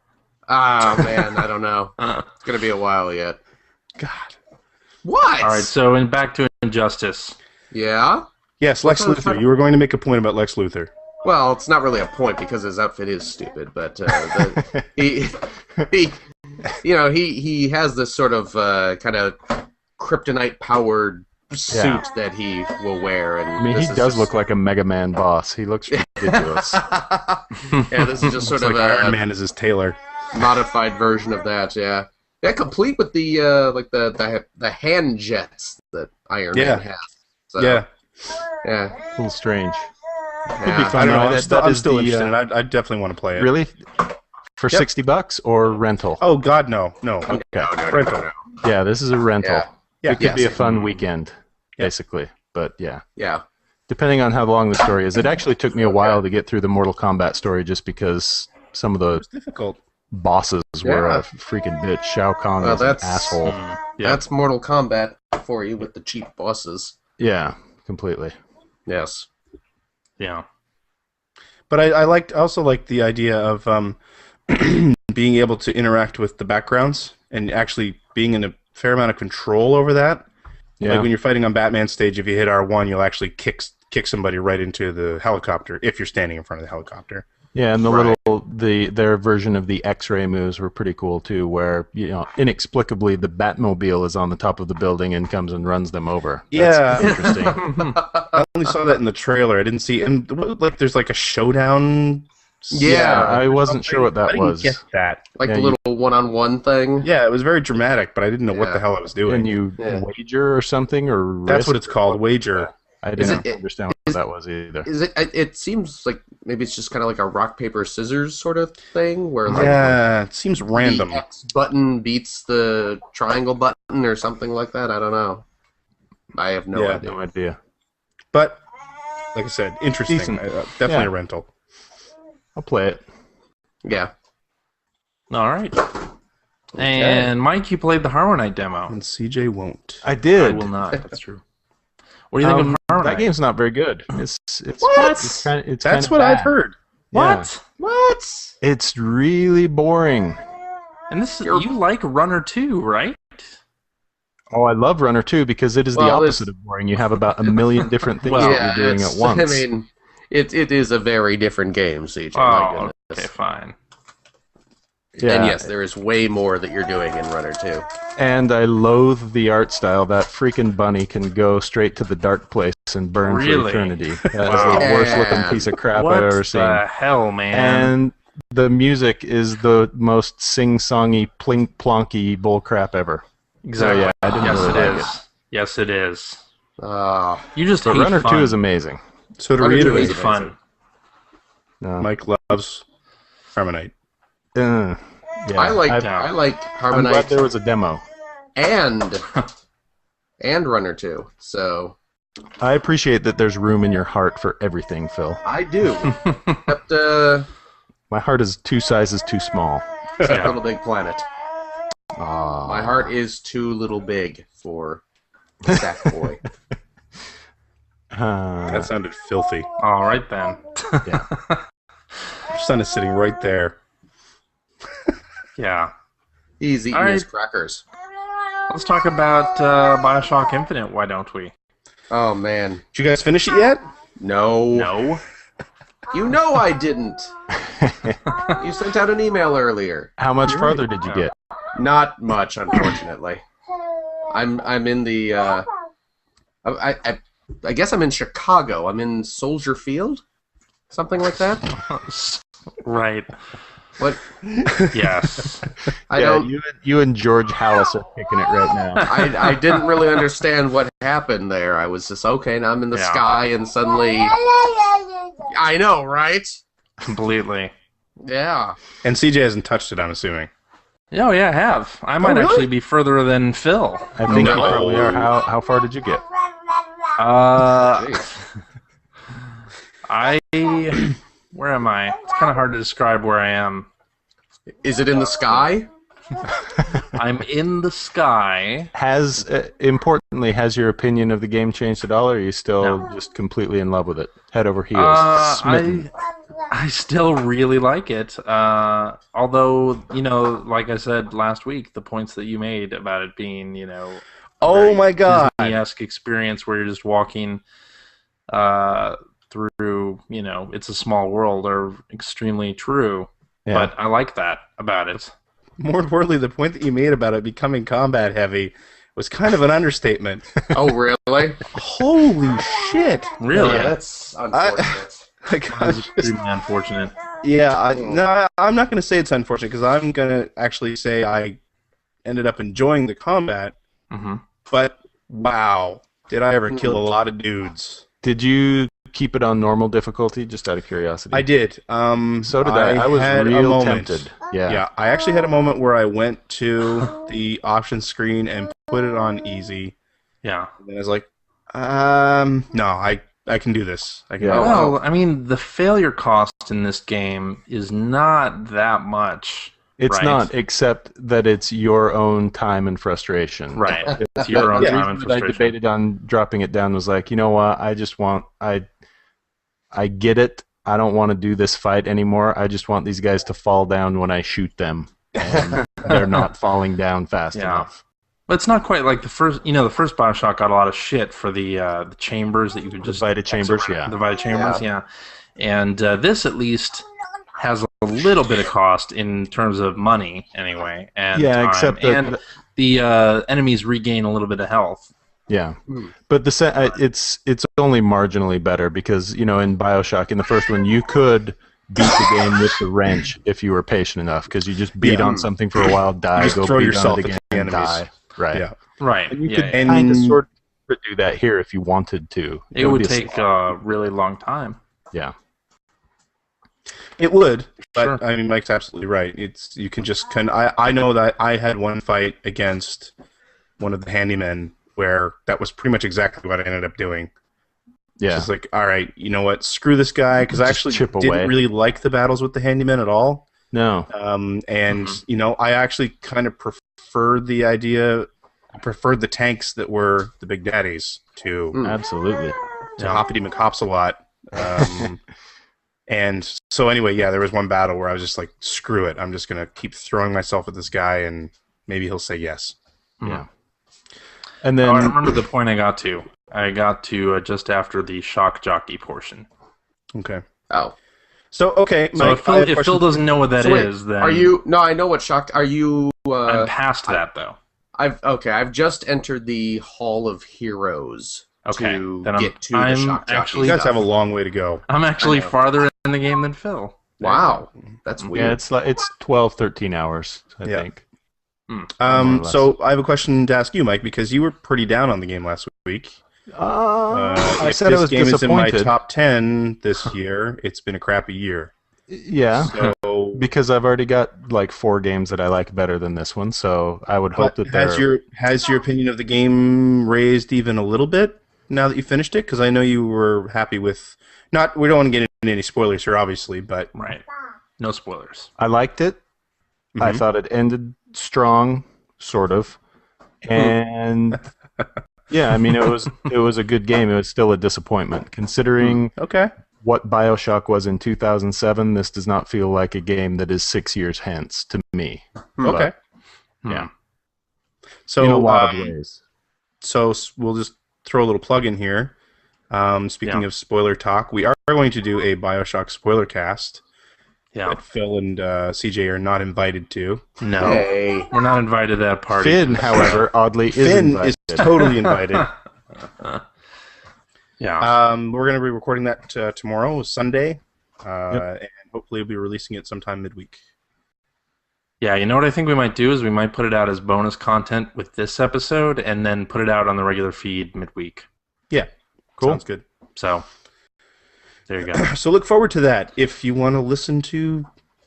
Speaker 3: man, I don't know. It's gonna be a while yet.
Speaker 2: God.
Speaker 3: What?
Speaker 1: All right, so back to Injustice.
Speaker 3: Yeah.
Speaker 2: Yes, Lex
Speaker 3: What the
Speaker 2: Luthor.
Speaker 3: fuck?
Speaker 2: You were going to make a point about Lex Luthor.
Speaker 3: Well, it's not really a point because his outfit is stupid, but he he has this sort of kind of kryptonite powered suit
Speaker 4: Yeah.
Speaker 3: that he will wear, and
Speaker 4: I mean, he
Speaker 3: this is
Speaker 4: does
Speaker 3: just-
Speaker 4: look like a Mega Man boss. He looks ridiculous.
Speaker 3: Yeah, this is just sort
Speaker 2: It's
Speaker 3: of
Speaker 2: like
Speaker 3: a
Speaker 2: Iron Man is his tailor.
Speaker 3: modified version of that. Yeah, complete with the the hand jets that Iron Man has. So,
Speaker 2: Yeah.
Speaker 3: yeah.
Speaker 4: A little strange.
Speaker 3: Yeah.
Speaker 4: be
Speaker 2: I
Speaker 4: fun.
Speaker 2: don't know.
Speaker 4: No,
Speaker 2: I'm
Speaker 4: that-
Speaker 2: still,
Speaker 4: that
Speaker 2: I'm
Speaker 4: is
Speaker 2: still
Speaker 4: the,
Speaker 2: interested in it. I definitely want to play it.
Speaker 4: Really? For
Speaker 2: Yep.
Speaker 4: $60 or rental?
Speaker 2: Oh, God, no. No.
Speaker 4: Okay.
Speaker 2: Rental.
Speaker 4: Yeah, this is a rental.
Speaker 3: Yeah.
Speaker 2: Yeah.
Speaker 4: It could
Speaker 3: Yes.
Speaker 4: be a fun weekend,
Speaker 2: Yeah.
Speaker 4: basically. But yeah.
Speaker 3: Yeah.
Speaker 4: Depending on how long the story is. It actually took me a while to get through the Mortal Kombat story just because some of the
Speaker 2: It's difficult.
Speaker 4: bosses were
Speaker 3: Yeah.
Speaker 4: a freaking bitch. Shao Kahn
Speaker 3: Well,
Speaker 4: was an
Speaker 3: that's-
Speaker 4: asshole.
Speaker 1: Yeah.
Speaker 3: That's Mortal Kombat for you with the cheap bosses.
Speaker 4: Yeah, completely.
Speaker 3: Yes.
Speaker 1: Yeah.
Speaker 2: But I also liked the idea of being able to interact with the backgrounds and actually being in a fair amount of control over that.
Speaker 4: Yeah.
Speaker 2: Like when you're fighting on Batman stage, if you hit R1, you'll actually kick somebody right into the helicopter if you're standing in front of the helicopter.
Speaker 4: Yeah, and
Speaker 3: Right.
Speaker 4: their version of the X-ray moves were pretty cool too, where inexplicably the Batmobile is on the top of the building and comes and runs them over. That's
Speaker 2: Yeah.
Speaker 4: interesting.
Speaker 2: I only saw that in the trailer. I didn't see, and like there's like a showdown.
Speaker 3: Yeah,
Speaker 4: I wasn't sure what that
Speaker 2: I didn't
Speaker 4: was.
Speaker 2: get that.
Speaker 3: Like
Speaker 4: Yeah,
Speaker 3: the little one-on-one thing.
Speaker 2: Yeah, it was very dramatic, but I didn't know what
Speaker 3: Yeah.
Speaker 2: the hell I was doing.
Speaker 4: And you
Speaker 3: Yeah.
Speaker 4: wager or something, or
Speaker 2: That's
Speaker 4: risk?
Speaker 2: what it's called, wager.
Speaker 4: I
Speaker 3: Is
Speaker 4: didn't
Speaker 3: it-
Speaker 4: understand what that was either.
Speaker 3: Is it? It seems like maybe it's just kind of like a rock paper scissors sort of thing, where like
Speaker 2: Yeah, it seems random.
Speaker 3: the X button beats the triangle button or something like that. I don't know. I have no
Speaker 2: Yeah.
Speaker 3: idea.
Speaker 4: No idea.
Speaker 2: But like I said, interesting.
Speaker 4: Decent.
Speaker 2: Definitely
Speaker 4: Yeah.
Speaker 2: a rental.
Speaker 4: I'll play it.
Speaker 3: Yeah.
Speaker 1: All right. And Mike, you played the Harmoknight demo.
Speaker 2: And CJ won't.
Speaker 4: I
Speaker 1: I
Speaker 4: did.
Speaker 1: will not. That's true. What do you think of Harmoknight?
Speaker 4: That game's not very good. It's
Speaker 1: What?
Speaker 4: It's kind of,
Speaker 2: That's what I've heard.
Speaker 1: What?
Speaker 3: What?
Speaker 4: It's really boring.
Speaker 1: And this you like Runner 2, right?
Speaker 4: Oh, I love Runner 2 because it is the
Speaker 3: Well,
Speaker 4: opposite of boring. You have about a million different things
Speaker 1: Well,
Speaker 4: that you're doing at once.
Speaker 3: I mean, it is a very different game, CJ. My
Speaker 1: Oh,
Speaker 3: goodness.
Speaker 1: okay, fine.
Speaker 4: Yeah.
Speaker 3: And yes, there is way more that you're doing in Runner 2.
Speaker 4: And I loathe the art style. That freaking bunny can go straight to the dark place and burn
Speaker 1: Really?
Speaker 4: for eternity. That
Speaker 1: Wow.
Speaker 4: is the worst looking
Speaker 3: Yeah.
Speaker 4: piece of crap
Speaker 1: What
Speaker 4: I've ever
Speaker 1: the
Speaker 4: seen.
Speaker 1: hell, man?
Speaker 4: And the music is the most sing-songy, plink-plonky bullcrap ever.
Speaker 1: exactly.
Speaker 4: yeah, I didn't
Speaker 1: yes,
Speaker 4: really
Speaker 1: it
Speaker 4: like
Speaker 1: is. Yes, it is.
Speaker 3: Ah,
Speaker 1: You just
Speaker 4: But
Speaker 1: hate
Speaker 4: Runner
Speaker 1: fun.
Speaker 4: 2 is amazing.
Speaker 2: So to
Speaker 3: Runner 2
Speaker 2: reiterate,
Speaker 3: is
Speaker 1: Hate fun.
Speaker 4: No.
Speaker 2: Mike loves Harmoknight.
Speaker 4: Yeah,
Speaker 3: I like
Speaker 4: I'm
Speaker 3: Harmoknight
Speaker 4: glad there was a demo.
Speaker 3: and Runner 2. So
Speaker 4: I appreciate that there's room in your heart for everything, Phil.
Speaker 3: I do. Except
Speaker 4: My heart is 2 sizes too small.
Speaker 3: Little Big Planet.
Speaker 4: Aww.
Speaker 3: My heart is too little big for Sackboy.
Speaker 2: That sounded filthy.
Speaker 1: All right, then.
Speaker 2: Your son is sitting right there.
Speaker 1: Yeah.
Speaker 3: He's eating
Speaker 1: All
Speaker 3: his
Speaker 1: right.
Speaker 3: crackers.
Speaker 1: Let's talk about Bioshock Infinite, why don't we?
Speaker 3: Oh man,
Speaker 2: Did you guys finish it yet?
Speaker 3: no.
Speaker 1: No.
Speaker 3: You know I didn't. You sent out an email earlier.
Speaker 4: How much
Speaker 1: You're
Speaker 4: further
Speaker 1: right.
Speaker 4: did you get?
Speaker 3: Not much, unfortunately. I'm in the. I guess I'm in Chicago. I'm in Soldier Field, something like that.
Speaker 1: Right.
Speaker 3: What?
Speaker 1: Yes.
Speaker 3: I
Speaker 4: yeah,
Speaker 3: don't.
Speaker 4: you and George Hallis are kicking it right now.
Speaker 3: I didn't really understand what happened there. I was just okay. Now I'm in the
Speaker 1: Yeah.
Speaker 3: sky, and suddenly. I know, right?
Speaker 1: Completely.
Speaker 3: Yeah.
Speaker 2: And CJ hasn't touched it, I'm assuming.
Speaker 1: Oh, yeah, I have. I might
Speaker 3: really?
Speaker 1: actually be further than Phil.
Speaker 4: I think
Speaker 2: No.
Speaker 4: you probably are. How far did you get?
Speaker 3: Jeez.
Speaker 1: Where am I? It's kind of hard to describe where I am.
Speaker 3: Is it in the sky?
Speaker 1: I'm in the sky.
Speaker 4: Importantly, has your opinion of the game changed at all, or are you still
Speaker 1: No.
Speaker 4: just completely in love with it? Head over heels. Smitten.
Speaker 1: I still really like it. Although, like I said last week, the points that you made about it being,
Speaker 2: Oh my god.
Speaker 1: Disney-esque experience where you're just walking through, it's a small world are extremely true.
Speaker 4: Yeah.
Speaker 1: But I like that about it.
Speaker 2: More importantly, the point that you made about it becoming combat heavy was kind of an understatement.
Speaker 3: Oh, really?
Speaker 2: Holy shit.
Speaker 1: Really?
Speaker 3: Yeah, that's unfortunate.
Speaker 2: Like,
Speaker 1: That's extremely unfortunate.
Speaker 2: yeah, no, I'm not going to say it's unfortunate because I'm going to actually say I ended up enjoying the combat,
Speaker 1: Hmm.
Speaker 2: but wow, did I ever kill a lot of dudes.
Speaker 4: Did you keep it on normal difficulty, just out of curiosity?
Speaker 2: I did.
Speaker 4: So did I. I was
Speaker 2: had a
Speaker 4: real
Speaker 2: moment.
Speaker 4: tempted.
Speaker 2: Yeah, I actually had a moment where I went to the options screen and put it on easy.
Speaker 1: Yeah.
Speaker 2: And then I was like, no, I can do this. I can.
Speaker 4: Yeah.
Speaker 2: do it.
Speaker 1: Well, I mean, the failure cost in this game is not that much.
Speaker 4: It's
Speaker 1: Right.
Speaker 4: not, except that it's your own time and frustration.
Speaker 1: Right. It's your own
Speaker 2: Yeah.
Speaker 1: time and
Speaker 4: The reason that I
Speaker 1: frustration.
Speaker 4: debated on dropping it down was like, you know what? I get it. I don't want to do this fight anymore. I just want these guys to fall down when I shoot them. And they're not falling down fast
Speaker 1: Yeah.
Speaker 4: enough.
Speaker 1: But it's not quite like the first. The first Bioshock got a lot of shit for the chambers that you could just
Speaker 4: Vita chambers, yeah.
Speaker 1: The Vita chambers, yeah. And this at least has a little bit of cost in terms of money, anyway, and time.
Speaker 4: Except
Speaker 1: and the enemies regain a little bit of health.
Speaker 4: Yeah, but it's only marginally better because in Bioshock, in the first one, you could beat the game with the wrench if you were patient enough, because you just beat on something for a while, die,
Speaker 2: just
Speaker 4: go
Speaker 2: throw
Speaker 4: beat
Speaker 2: yourself
Speaker 4: on it
Speaker 2: at
Speaker 4: again,
Speaker 2: the
Speaker 4: and
Speaker 2: enemies.
Speaker 4: die. Right.
Speaker 2: Yeah.
Speaker 1: Right.
Speaker 4: And you
Speaker 1: yeah,
Speaker 4: could
Speaker 1: yeah.
Speaker 4: kind of sort of do that here if you wanted to.
Speaker 1: It would take a really long time.
Speaker 4: Yeah.
Speaker 2: It would, but
Speaker 1: Sure.
Speaker 2: I mean, Mike's absolutely right. You can just I know that I had one fight against one of the handymen where that was pretty much exactly what I ended up doing.
Speaker 4: Yeah.
Speaker 2: Just like, all right, you know what? Screw this guy, because I
Speaker 4: Just
Speaker 2: actually
Speaker 4: chip
Speaker 2: didn't
Speaker 4: away.
Speaker 2: really like the battles with the handyman at all.
Speaker 4: No.
Speaker 2: And I actually kind of preferred the idea. I preferred the tanks that were the big daddies to
Speaker 4: Absolutely.
Speaker 2: Hoppity McHops-a-lot. And so anyway, yeah, there was one battle where I was just like, screw it. I'm just going to keep throwing myself at this guy, and maybe he'll say yes.
Speaker 4: Yeah. And then
Speaker 1: I remember the point I got to. I got to just after the shock jockey portion.
Speaker 2: Okay.
Speaker 3: Oh.
Speaker 2: So, okay,
Speaker 1: So
Speaker 2: Mike, I have a
Speaker 1: if
Speaker 2: question
Speaker 1: Phil doesn't know what that is,
Speaker 3: So wait,
Speaker 1: then
Speaker 3: are you? No, I know what shocked. Are you?
Speaker 1: I'm past that though.
Speaker 3: I've just entered the Hall of Heroes
Speaker 1: Okay,
Speaker 3: to
Speaker 1: then
Speaker 3: get to the
Speaker 1: I'm
Speaker 3: shock jockey.
Speaker 1: actually-
Speaker 2: You guys have a long way to go.
Speaker 1: I'm actually
Speaker 3: I know.
Speaker 1: farther in the game than Phil.
Speaker 3: Wow, that's
Speaker 4: yeah,
Speaker 3: weird.
Speaker 4: it's 12, 13 hours, I
Speaker 2: Yeah.
Speaker 4: think. More or less.
Speaker 2: So I have a question to ask you, Mike, because you were pretty down on the game last week.
Speaker 4: I
Speaker 2: If
Speaker 4: said I
Speaker 2: this
Speaker 4: was
Speaker 2: game is in my
Speaker 4: disappointed.
Speaker 2: top 10 this year. It's been a crappy year.
Speaker 4: Yeah.
Speaker 2: So,
Speaker 4: Because I've already got like 4 games that I like better than this one, so I would hope that
Speaker 2: has your opinion of the game raised even a little bit now that you finished it? Because I know you were happy with. We don't want to get into any spoilers here, obviously, but
Speaker 1: Right. No spoilers.
Speaker 4: I liked it. I thought it ended strong, sort of, and yeah, I mean it was a good game. It was still a disappointment considering
Speaker 2: okay.
Speaker 4: what Bioshock was in 2007. This does not feel like a game that is 6 years hence to me.
Speaker 2: Okay.
Speaker 4: Yeah,
Speaker 2: So
Speaker 4: in a lot of ways.
Speaker 2: So we'll just throw a little plug in here. Speaking of spoiler talk, we are going to do a Bioshock spoiler cast
Speaker 1: Yeah.
Speaker 2: that Phil and CJ are not invited to.
Speaker 1: No.
Speaker 3: Hey.
Speaker 1: We're not invited to that party.
Speaker 4: Finn, however, oddly is
Speaker 2: Finn
Speaker 4: invited.
Speaker 2: is totally invited.
Speaker 1: Yeah.
Speaker 2: We're going to be recording that tomorrow, Sunday, and hopefully we'll be releasing it sometime midweek.
Speaker 1: Yeah, you know what I think we might do is we might put it out as bonus content with this episode and then put it out on the regular feed midweek.
Speaker 2: Yeah,
Speaker 4: Cool.
Speaker 2: Sounds good.
Speaker 1: So, there you go.
Speaker 2: So look forward to that if you want to listen to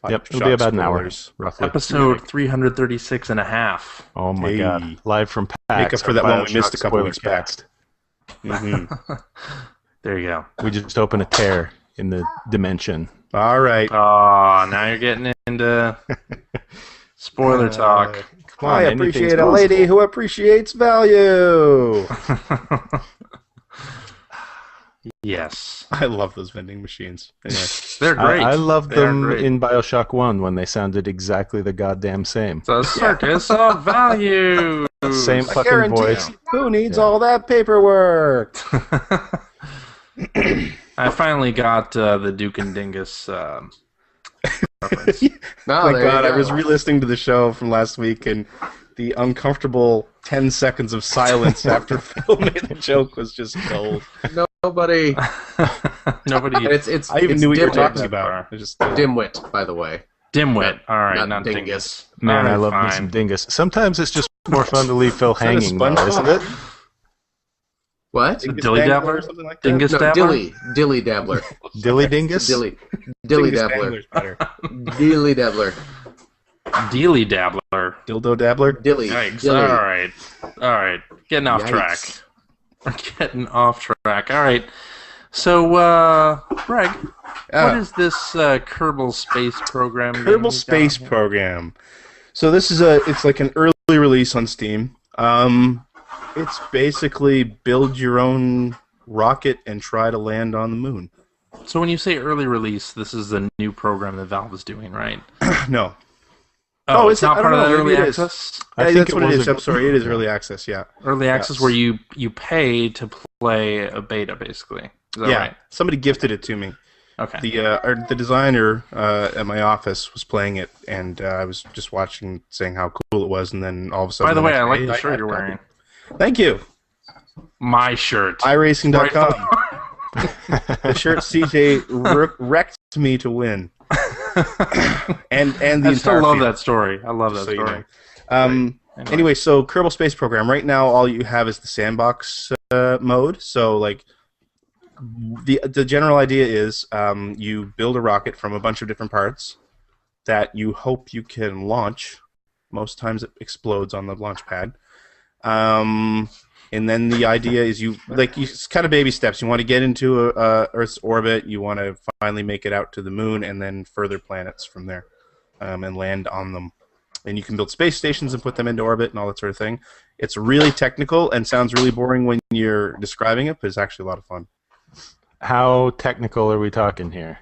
Speaker 4: Yep, it'll
Speaker 2: Bioshock
Speaker 4: be about an hour,
Speaker 2: spoilers.
Speaker 4: roughly.
Speaker 1: Episode 336 and a half.
Speaker 4: Oh my
Speaker 2: Hey.
Speaker 4: god! Live from PAX.
Speaker 2: Make up for that one we
Speaker 4: Bioshock
Speaker 2: missed a couple
Speaker 4: spoiler
Speaker 2: weeks back.
Speaker 4: cast.
Speaker 2: Mhm.
Speaker 1: There you go.
Speaker 4: We just opened a tear in the dimension.
Speaker 2: All right.
Speaker 1: Oh, now you're getting into spoiler talk.
Speaker 4: Come on,
Speaker 2: I
Speaker 4: anything's
Speaker 2: appreciate a
Speaker 4: possible.
Speaker 2: lady who appreciates value.
Speaker 1: Yes.
Speaker 2: I love those vending machines. Anyway.
Speaker 1: They're great.
Speaker 4: I loved
Speaker 1: They are
Speaker 4: them
Speaker 1: great.
Speaker 4: in Bioshock 1 when they sounded exactly the goddamn same.
Speaker 1: It's a circus of value.
Speaker 4: Same
Speaker 2: I
Speaker 4: fucking
Speaker 2: guarantee
Speaker 4: voice.
Speaker 2: who needs all that paperwork?
Speaker 1: I finally got the Duke and Dingus reference.
Speaker 3: No,
Speaker 2: My
Speaker 3: there you
Speaker 2: God, I
Speaker 3: go.
Speaker 2: was re-listening to the show from last week, and the uncomfortable 10 seconds of silence after Phil made the joke was just gold.
Speaker 3: Nobody.
Speaker 1: Nobody.
Speaker 3: And it's
Speaker 2: I even
Speaker 3: it's
Speaker 2: knew what you were
Speaker 3: dimwit.
Speaker 2: talking about. I just
Speaker 3: Dimwit, by the way.
Speaker 1: Dimwit. All right,
Speaker 3: Not
Speaker 1: not
Speaker 3: dingus.
Speaker 1: Dingus.
Speaker 4: Man,
Speaker 1: All right,
Speaker 4: I love me
Speaker 1: fine.
Speaker 4: some dingus. Sometimes it's just more fun to leave Phil
Speaker 2: that a
Speaker 4: hanging, though,
Speaker 2: SpongeBob?
Speaker 4: isn't it?
Speaker 3: What?
Speaker 2: Dingus
Speaker 1: Dilly
Speaker 2: Dangler
Speaker 1: Dabbler?
Speaker 2: or something like that?
Speaker 1: Dingus
Speaker 3: No,
Speaker 1: Dabbler?
Speaker 3: Dilly Dabbler.
Speaker 4: Dilly dingus?
Speaker 3: Dilly
Speaker 2: Dingus
Speaker 3: Dabbler.
Speaker 2: Dangler's better.
Speaker 3: Dilly Dabbler.
Speaker 1: Dealy Dabbler.
Speaker 2: Dildo Dabbler?
Speaker 3: Dilly.
Speaker 1: Yikes.
Speaker 3: Dilly.
Speaker 1: All right. All right. Getting off track.
Speaker 3: Yikes.
Speaker 1: We're getting off track. All right. So, Greg, what is this Kerbal Space Program? game
Speaker 2: Kerbal
Speaker 1: you've
Speaker 2: Space
Speaker 1: got here?
Speaker 2: Program. So this is it's like an early release on Steam. It's basically build your own rocket and try to land on the moon.
Speaker 1: So when you say early release, this is a new program that Valve is doing, right?
Speaker 2: No.
Speaker 1: Oh, it's
Speaker 2: is it?
Speaker 1: not
Speaker 2: I
Speaker 1: part
Speaker 2: don't
Speaker 1: of
Speaker 2: know.
Speaker 1: that early
Speaker 2: Maybe it is.
Speaker 1: access.
Speaker 4: I
Speaker 2: Yeah,
Speaker 4: think
Speaker 2: that's
Speaker 4: it
Speaker 2: what it
Speaker 4: was
Speaker 2: is. I'm sorry, it is early access. Yeah.
Speaker 1: Early access
Speaker 2: Yes.
Speaker 1: where you pay to play a beta, basically. Is that
Speaker 2: Yeah.
Speaker 1: right?
Speaker 2: Somebody gifted it to me.
Speaker 1: Okay.
Speaker 2: The designer at my office was playing it, and I was just watching, saying how cool it was, and then all of a sudden,
Speaker 1: By the way,
Speaker 2: next
Speaker 1: I like
Speaker 2: day,
Speaker 1: the shirt
Speaker 2: had
Speaker 1: you're
Speaker 2: a copy.
Speaker 1: wearing.
Speaker 2: Thank you.
Speaker 1: My shirt.
Speaker 2: iRacing.com. The shirt CJ wrecked me to win, and the
Speaker 1: I still
Speaker 2: entire
Speaker 1: love
Speaker 2: field,
Speaker 1: that story. I love
Speaker 2: just
Speaker 1: that
Speaker 2: so you
Speaker 1: story.
Speaker 2: know.
Speaker 1: Anyway.
Speaker 2: Anyway, so Kerbal Space Program. Right now, all you have is the sandbox mode. So, like, the general idea is you build a rocket from a bunch of different parts that you hope you can launch. Most times, it explodes on the launch pad. And then the idea is it's kind of baby steps. You want to get into Earth's orbit. You want to finally make it out to the moon, and then further planets from there, and land on them. And you can build space stations and put them into orbit and all that sort of thing. It's really technical and sounds really boring when you're describing it, but it's actually a lot of fun.
Speaker 4: How technical are we talking here?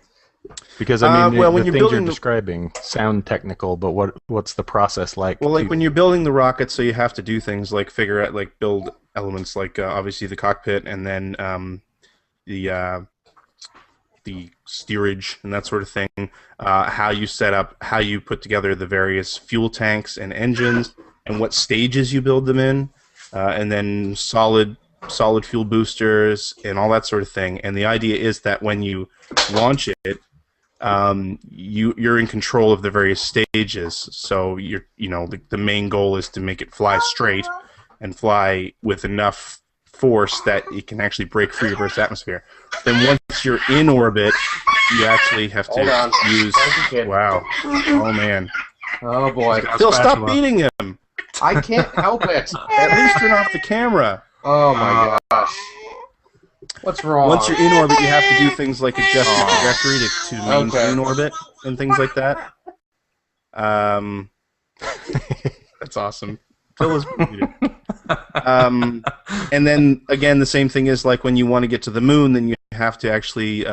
Speaker 4: Because I mean,
Speaker 2: well,
Speaker 4: the
Speaker 2: when you're
Speaker 4: things you're
Speaker 2: building
Speaker 4: describing sound technical, but what's the process like?
Speaker 2: Well, like
Speaker 4: to-
Speaker 2: when you're building the rocket, so you have to do things like figure out, like build elements, like obviously the cockpit, and then the steerage and that sort of thing. How you set up, how you put together the various fuel tanks and engines, and what stages you build them in, and then solid fuel boosters and all that sort of thing. And the idea is that when you launch it, you're in control of the various stages. So the main goal is to make it fly straight and fly with enough force that it can actually break free of Earth's atmosphere. Then once you're in orbit, you actually have to use.
Speaker 3: Thank you, kid.
Speaker 2: Wow! Oh man!
Speaker 3: Oh boy.
Speaker 2: Phil, stop beating him!
Speaker 3: I can't help it.
Speaker 2: At least turn off the camera.
Speaker 3: Oh my gosh. What's wrong?
Speaker 2: Once you're in orbit, you have to do things like adjust your trajectory to maintain orbit and things like that. That's awesome. Phil is muted. And then again, the same thing is like when you want to get to the moon, then you have to actually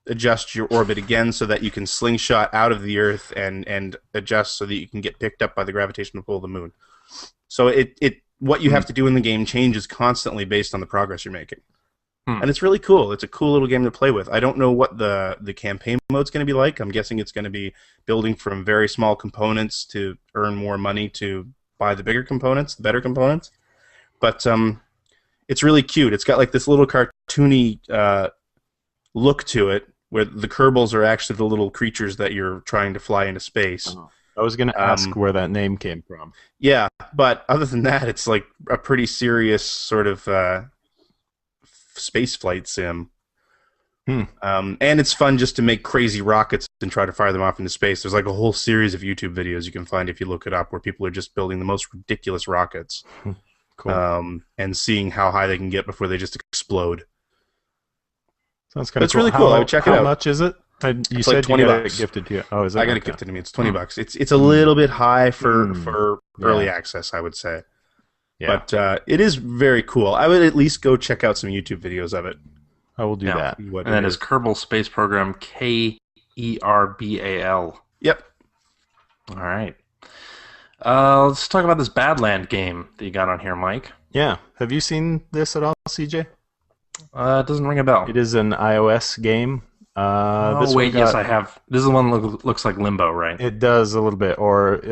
Speaker 2: adjust your orbit again so that you can slingshot out of the Earth and adjust so that you can get picked up by the gravitational pull of the moon. So what you have to do in the game changes constantly based on the progress you're making. And it's really cool. It's a cool little game to play with. I don't know what the campaign mode's going to be like. I'm guessing it's going to be building from very small components to earn more money to buy the bigger components, the better components. But it's really cute. It's got like this little cartoony look to it, where the Kerbals are actually the little creatures that you're trying to fly into space.
Speaker 4: Oh. I was going to ask where that name came from.
Speaker 2: Yeah, but other than that, it's like a pretty serious sort of space flight sim. And it's fun just to make crazy rockets and try to fire them off into space. There's like a whole series of YouTube videos you can find if you look it up, where people are just building the most ridiculous rockets.
Speaker 4: Cool.
Speaker 2: And seeing how high they can get before they just explode.
Speaker 4: Sounds kind of
Speaker 2: It's really cool. I would check it out.
Speaker 4: How much is it? You
Speaker 2: It's
Speaker 4: said
Speaker 2: like 20
Speaker 4: you got
Speaker 2: bucks.
Speaker 4: it gifted to you. Oh, is it?
Speaker 2: I got it gifted to me. It's $20. It's a little bit high for early access, I would say.
Speaker 4: Yeah.
Speaker 2: But it is very cool. I would at least go check out some YouTube videos of it.
Speaker 4: I will do that.
Speaker 1: And that is Kerbal Space Program, Kerbal.
Speaker 2: Yep.
Speaker 1: All right. Let's talk about this Badland game that you got on here, Mike.
Speaker 4: Yeah. Have you seen this at all, CJ?
Speaker 1: It doesn't ring a bell.
Speaker 4: It is an iOS game.
Speaker 1: Yes, I have. This is the one that looks like Limbo, right?
Speaker 4: It does a little bit, or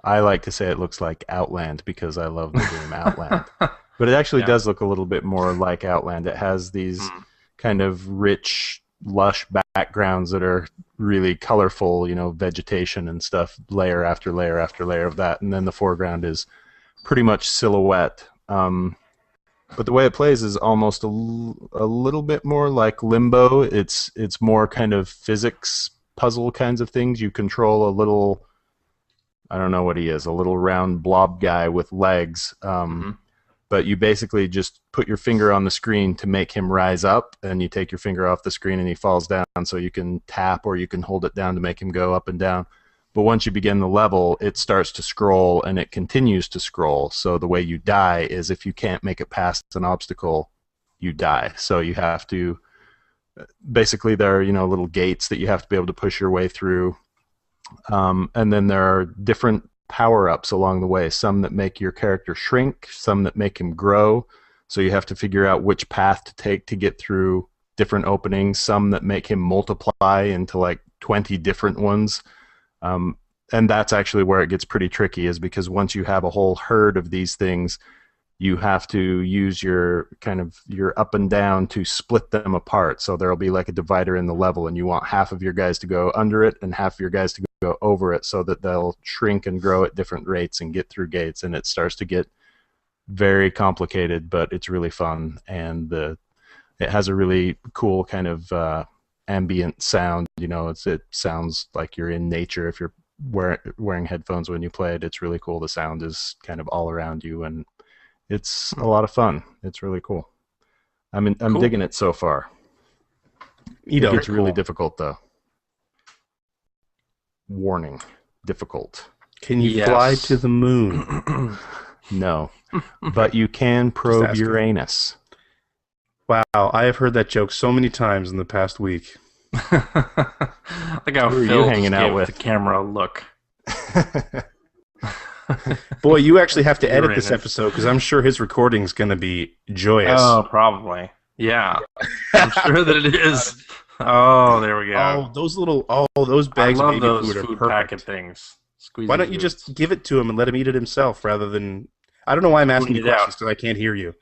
Speaker 4: I like to say it looks like Outland because I love the game Outland. But it actually does look a little bit more like Outland. It has these kind of rich, lush backgrounds that are really colorful, vegetation and stuff, layer after layer after layer of that. And then the foreground is pretty much silhouette. But the way it plays is almost a little bit more like Limbo. It's more kind of physics puzzle kinds of things. You control a little, I don't know what he is, a little round blob guy with legs. But you basically just put your finger on the screen to make him rise up, and you take your finger off the screen and he falls down, so you can tap or you can hold it down to make him go up and down. But once you begin the level, it starts to scroll, and it continues to scroll. So the way you die is if you can't make it past an obstacle, you die. So you have to, basically there are, little gates that you have to be able to push your way through. And then there are different power-ups along the way, some that make your character shrink, some that make him grow, so you have to figure out which path to take to get through different openings, some that make him multiply into like 20 different ones. And that's actually where it gets pretty tricky, is because once you have a whole herd of these things, you have to use your up and down to split them apart. So there'll be like a divider in the level, and you want half of your guys to go under it and half of your guys to go over it, so that they'll shrink and grow at different rates and get through gates. And it starts to get very complicated, but it's really fun, and it has a really cool kind of ambient sound. It sounds like you're in nature if you're wearing headphones when you play it. It's really cool. The sound is kind of all around you, and it's a lot of fun. It's really cool. I'm
Speaker 1: Cool.
Speaker 4: digging it so far. It gets really difficult though. Warning, difficult.
Speaker 2: Can you fly to the moon?
Speaker 4: No, but you can probe Uranus.
Speaker 2: Wow, I have heard that joke so many times in the past week.
Speaker 1: Like how
Speaker 4: Who are you
Speaker 1: Phil
Speaker 4: hanging
Speaker 1: just
Speaker 4: out
Speaker 1: gave
Speaker 4: with?
Speaker 1: the camera a look.
Speaker 2: Boy, you actually have to edit this
Speaker 1: Uranus.
Speaker 2: episode, because I'm sure his recording is going to be joyous.
Speaker 1: Oh, probably. Yeah, I'm sure that it is. Oh, there we go.
Speaker 2: Those
Speaker 1: I
Speaker 2: bags of
Speaker 1: love
Speaker 2: baby
Speaker 1: those
Speaker 2: food are
Speaker 1: food
Speaker 2: perfect.
Speaker 1: packet things. Squeezy
Speaker 2: Why don't you
Speaker 1: foods.
Speaker 2: just give it to him and let him eat it himself, rather than... I don't know why I'm asking you
Speaker 1: Pointing it out.
Speaker 2: questions, because I can't hear you.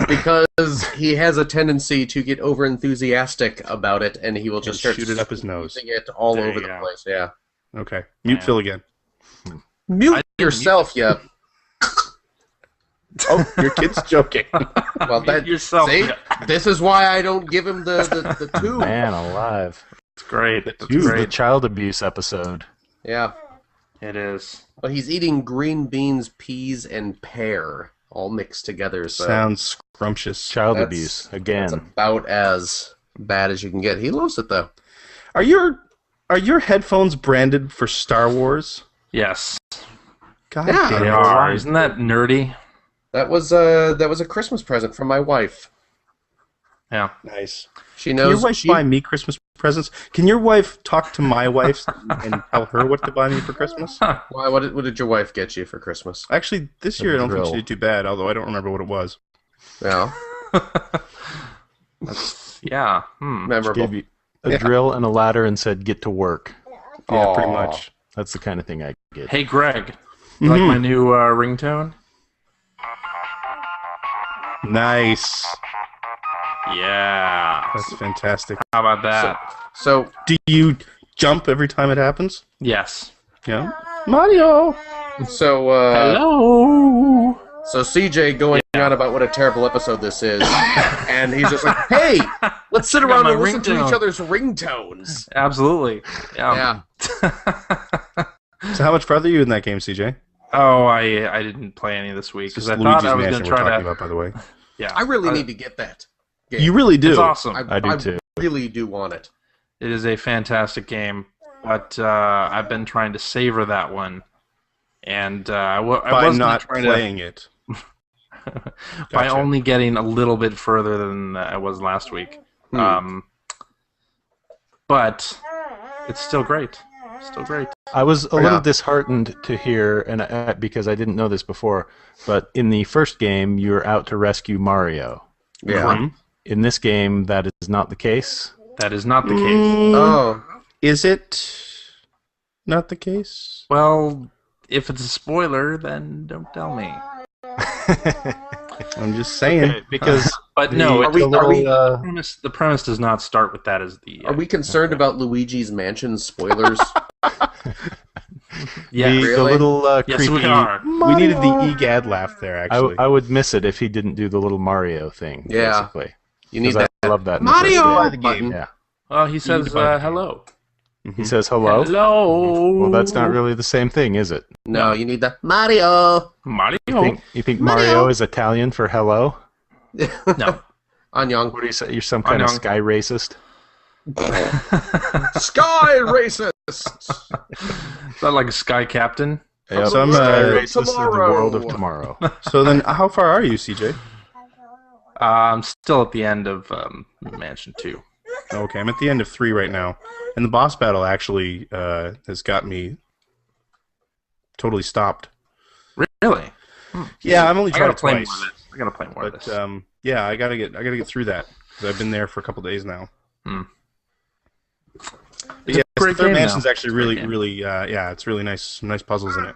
Speaker 3: Because he has a tendency to get over enthusiastic about it, and he will just start
Speaker 2: shoot it up his nose.
Speaker 3: squeezing it all
Speaker 1: There
Speaker 3: over
Speaker 1: you
Speaker 3: the
Speaker 1: go.
Speaker 3: place. Yeah.
Speaker 2: Okay, mute
Speaker 1: Yeah.
Speaker 2: Phil again.
Speaker 3: Mute yourself, yeah.
Speaker 2: Oh, your kid's joking.
Speaker 3: Well, that
Speaker 1: yourself.
Speaker 3: see,
Speaker 1: Yeah.
Speaker 3: this is why I don't give him the tube.
Speaker 4: Man alive.
Speaker 1: It's great. It's
Speaker 4: This is the
Speaker 1: great.
Speaker 4: child abuse episode.
Speaker 3: Yeah.
Speaker 1: It is.
Speaker 3: Well, he's eating green beans, peas, and pear all mixed together. So
Speaker 2: Sounds scrumptious.
Speaker 4: Child
Speaker 3: that's-
Speaker 4: abuse
Speaker 3: that's
Speaker 4: again.
Speaker 3: about as bad as you can get. He loves it though.
Speaker 2: Are your headphones branded for Star Wars?
Speaker 1: Yes,
Speaker 2: God
Speaker 3: Yeah.
Speaker 2: damn
Speaker 1: they
Speaker 2: it.
Speaker 1: are. Isn't that nerdy?
Speaker 3: That was a Christmas present from my wife.
Speaker 1: Yeah.
Speaker 2: Nice.
Speaker 3: She
Speaker 2: Can
Speaker 3: knows.
Speaker 2: your wife buy me Christmas presents? Can your wife talk to my wife and tell her what to buy me for Christmas?
Speaker 3: Why? What did your wife get you for Christmas?
Speaker 2: Actually, this year I don't think
Speaker 4: drill.
Speaker 2: she did too bad, although I don't remember what it was.
Speaker 3: Yeah,
Speaker 1: Yeah.
Speaker 3: memorable.
Speaker 4: Gave you a drill and a ladder and said, "Get to work."
Speaker 2: Yeah, pretty
Speaker 3: Aw.
Speaker 2: much.
Speaker 4: That's the kind of thing I get.
Speaker 1: Hey, Greg. You like my new ringtone?
Speaker 2: Nice.
Speaker 1: Yeah.
Speaker 2: That's fantastic.
Speaker 1: How about that?
Speaker 3: So
Speaker 2: Do you jump every time it happens?
Speaker 1: Yes.
Speaker 2: Yeah. Mario!
Speaker 1: Hello.
Speaker 3: So CJ going on about what a terrible episode this is, and he's just like, "Hey, let's sit
Speaker 1: Check out
Speaker 3: around
Speaker 1: my
Speaker 3: and listen to
Speaker 1: ringtone."
Speaker 3: each other's ringtones."
Speaker 1: Absolutely. Yeah.
Speaker 2: So how much farther are you in that game, CJ?
Speaker 1: Oh, I didn't play any this week because I thought
Speaker 2: Luigi's
Speaker 1: I was going
Speaker 2: Mansion
Speaker 1: to
Speaker 2: we're
Speaker 1: try
Speaker 2: talking
Speaker 1: to.
Speaker 2: about, by the way.
Speaker 1: Yeah.
Speaker 3: I really need to get that game.
Speaker 2: You really do.
Speaker 1: It's awesome.
Speaker 4: I do too.
Speaker 3: Really do want it.
Speaker 1: It is a fantastic game, but I've been trying to savor that one, and I
Speaker 2: By
Speaker 1: wasn't
Speaker 2: not
Speaker 1: trying
Speaker 2: playing it.
Speaker 1: by
Speaker 2: Gotcha.
Speaker 1: only getting a little bit further than I was last week. But it's still great. Still great.
Speaker 4: I was a
Speaker 2: Yeah.
Speaker 4: little disheartened to hear, and because I didn't know this before, but in the first game, you were out to rescue Mario.
Speaker 3: Yeah.
Speaker 2: Mhm.
Speaker 4: In this game, that is not the case.
Speaker 1: That is not the case.
Speaker 3: Oh,
Speaker 2: Is it not the case?
Speaker 1: Well, if it's a spoiler, then don't tell me.
Speaker 2: I'm just saying.
Speaker 4: Okay, because
Speaker 1: But
Speaker 4: the,
Speaker 1: no,
Speaker 3: Are we-
Speaker 4: the little,
Speaker 1: the premise does not start with that as the.
Speaker 3: are we concerned about Luigi's Mansion spoilers?
Speaker 1: Yeah,
Speaker 4: the
Speaker 3: Really?
Speaker 4: little
Speaker 1: yes,
Speaker 4: creepy.
Speaker 1: we are.
Speaker 2: We needed the EGAD laugh there, actually.
Speaker 4: I would miss it if he didn't do the little Mario thing.
Speaker 3: Yeah.
Speaker 4: Basically.
Speaker 3: You need
Speaker 4: 'Cause
Speaker 3: that
Speaker 4: I love that. in the first
Speaker 3: Mario
Speaker 4: game.
Speaker 3: button.
Speaker 4: Yeah.
Speaker 1: Well, he says hello.
Speaker 4: He says hello.
Speaker 1: Hello.
Speaker 4: Well, that's not really the same thing, is it?
Speaker 3: No, you need the Mario.
Speaker 1: Mario.
Speaker 4: You think
Speaker 3: Mario.
Speaker 4: Mario is Italian for hello?
Speaker 1: No.
Speaker 3: Anyong.
Speaker 4: What do you say? You're some kind of
Speaker 1: Annyeong.
Speaker 4: sky racist?
Speaker 3: Sky racist.
Speaker 1: Is that like a Sky Captain?
Speaker 4: Yep.
Speaker 2: So I'm,
Speaker 4: Sky
Speaker 2: uh,
Speaker 4: racist of the
Speaker 3: tomorrow.
Speaker 4: world of tomorrow.
Speaker 2: So then, how far are you, CJ?
Speaker 1: I'm still at the end of Mansion 2.
Speaker 2: Okay, I'm at the end of 3 right now. And the boss battle actually has got me totally stopped.
Speaker 1: Really?
Speaker 2: Yeah, I've only
Speaker 1: I
Speaker 2: tried
Speaker 1: gotta
Speaker 2: it
Speaker 1: play more
Speaker 2: twice.
Speaker 1: of this. I gotta play more of
Speaker 2: But
Speaker 1: this.
Speaker 2: yeah, I gotta get through that because I've been there for a couple days now. But yeah, the
Speaker 1: great
Speaker 2: third
Speaker 1: game,
Speaker 2: mansion's
Speaker 1: though.
Speaker 2: actually
Speaker 1: It's a great
Speaker 2: really,
Speaker 1: game.
Speaker 2: really, yeah, it's really nice. Some nice puzzles in it,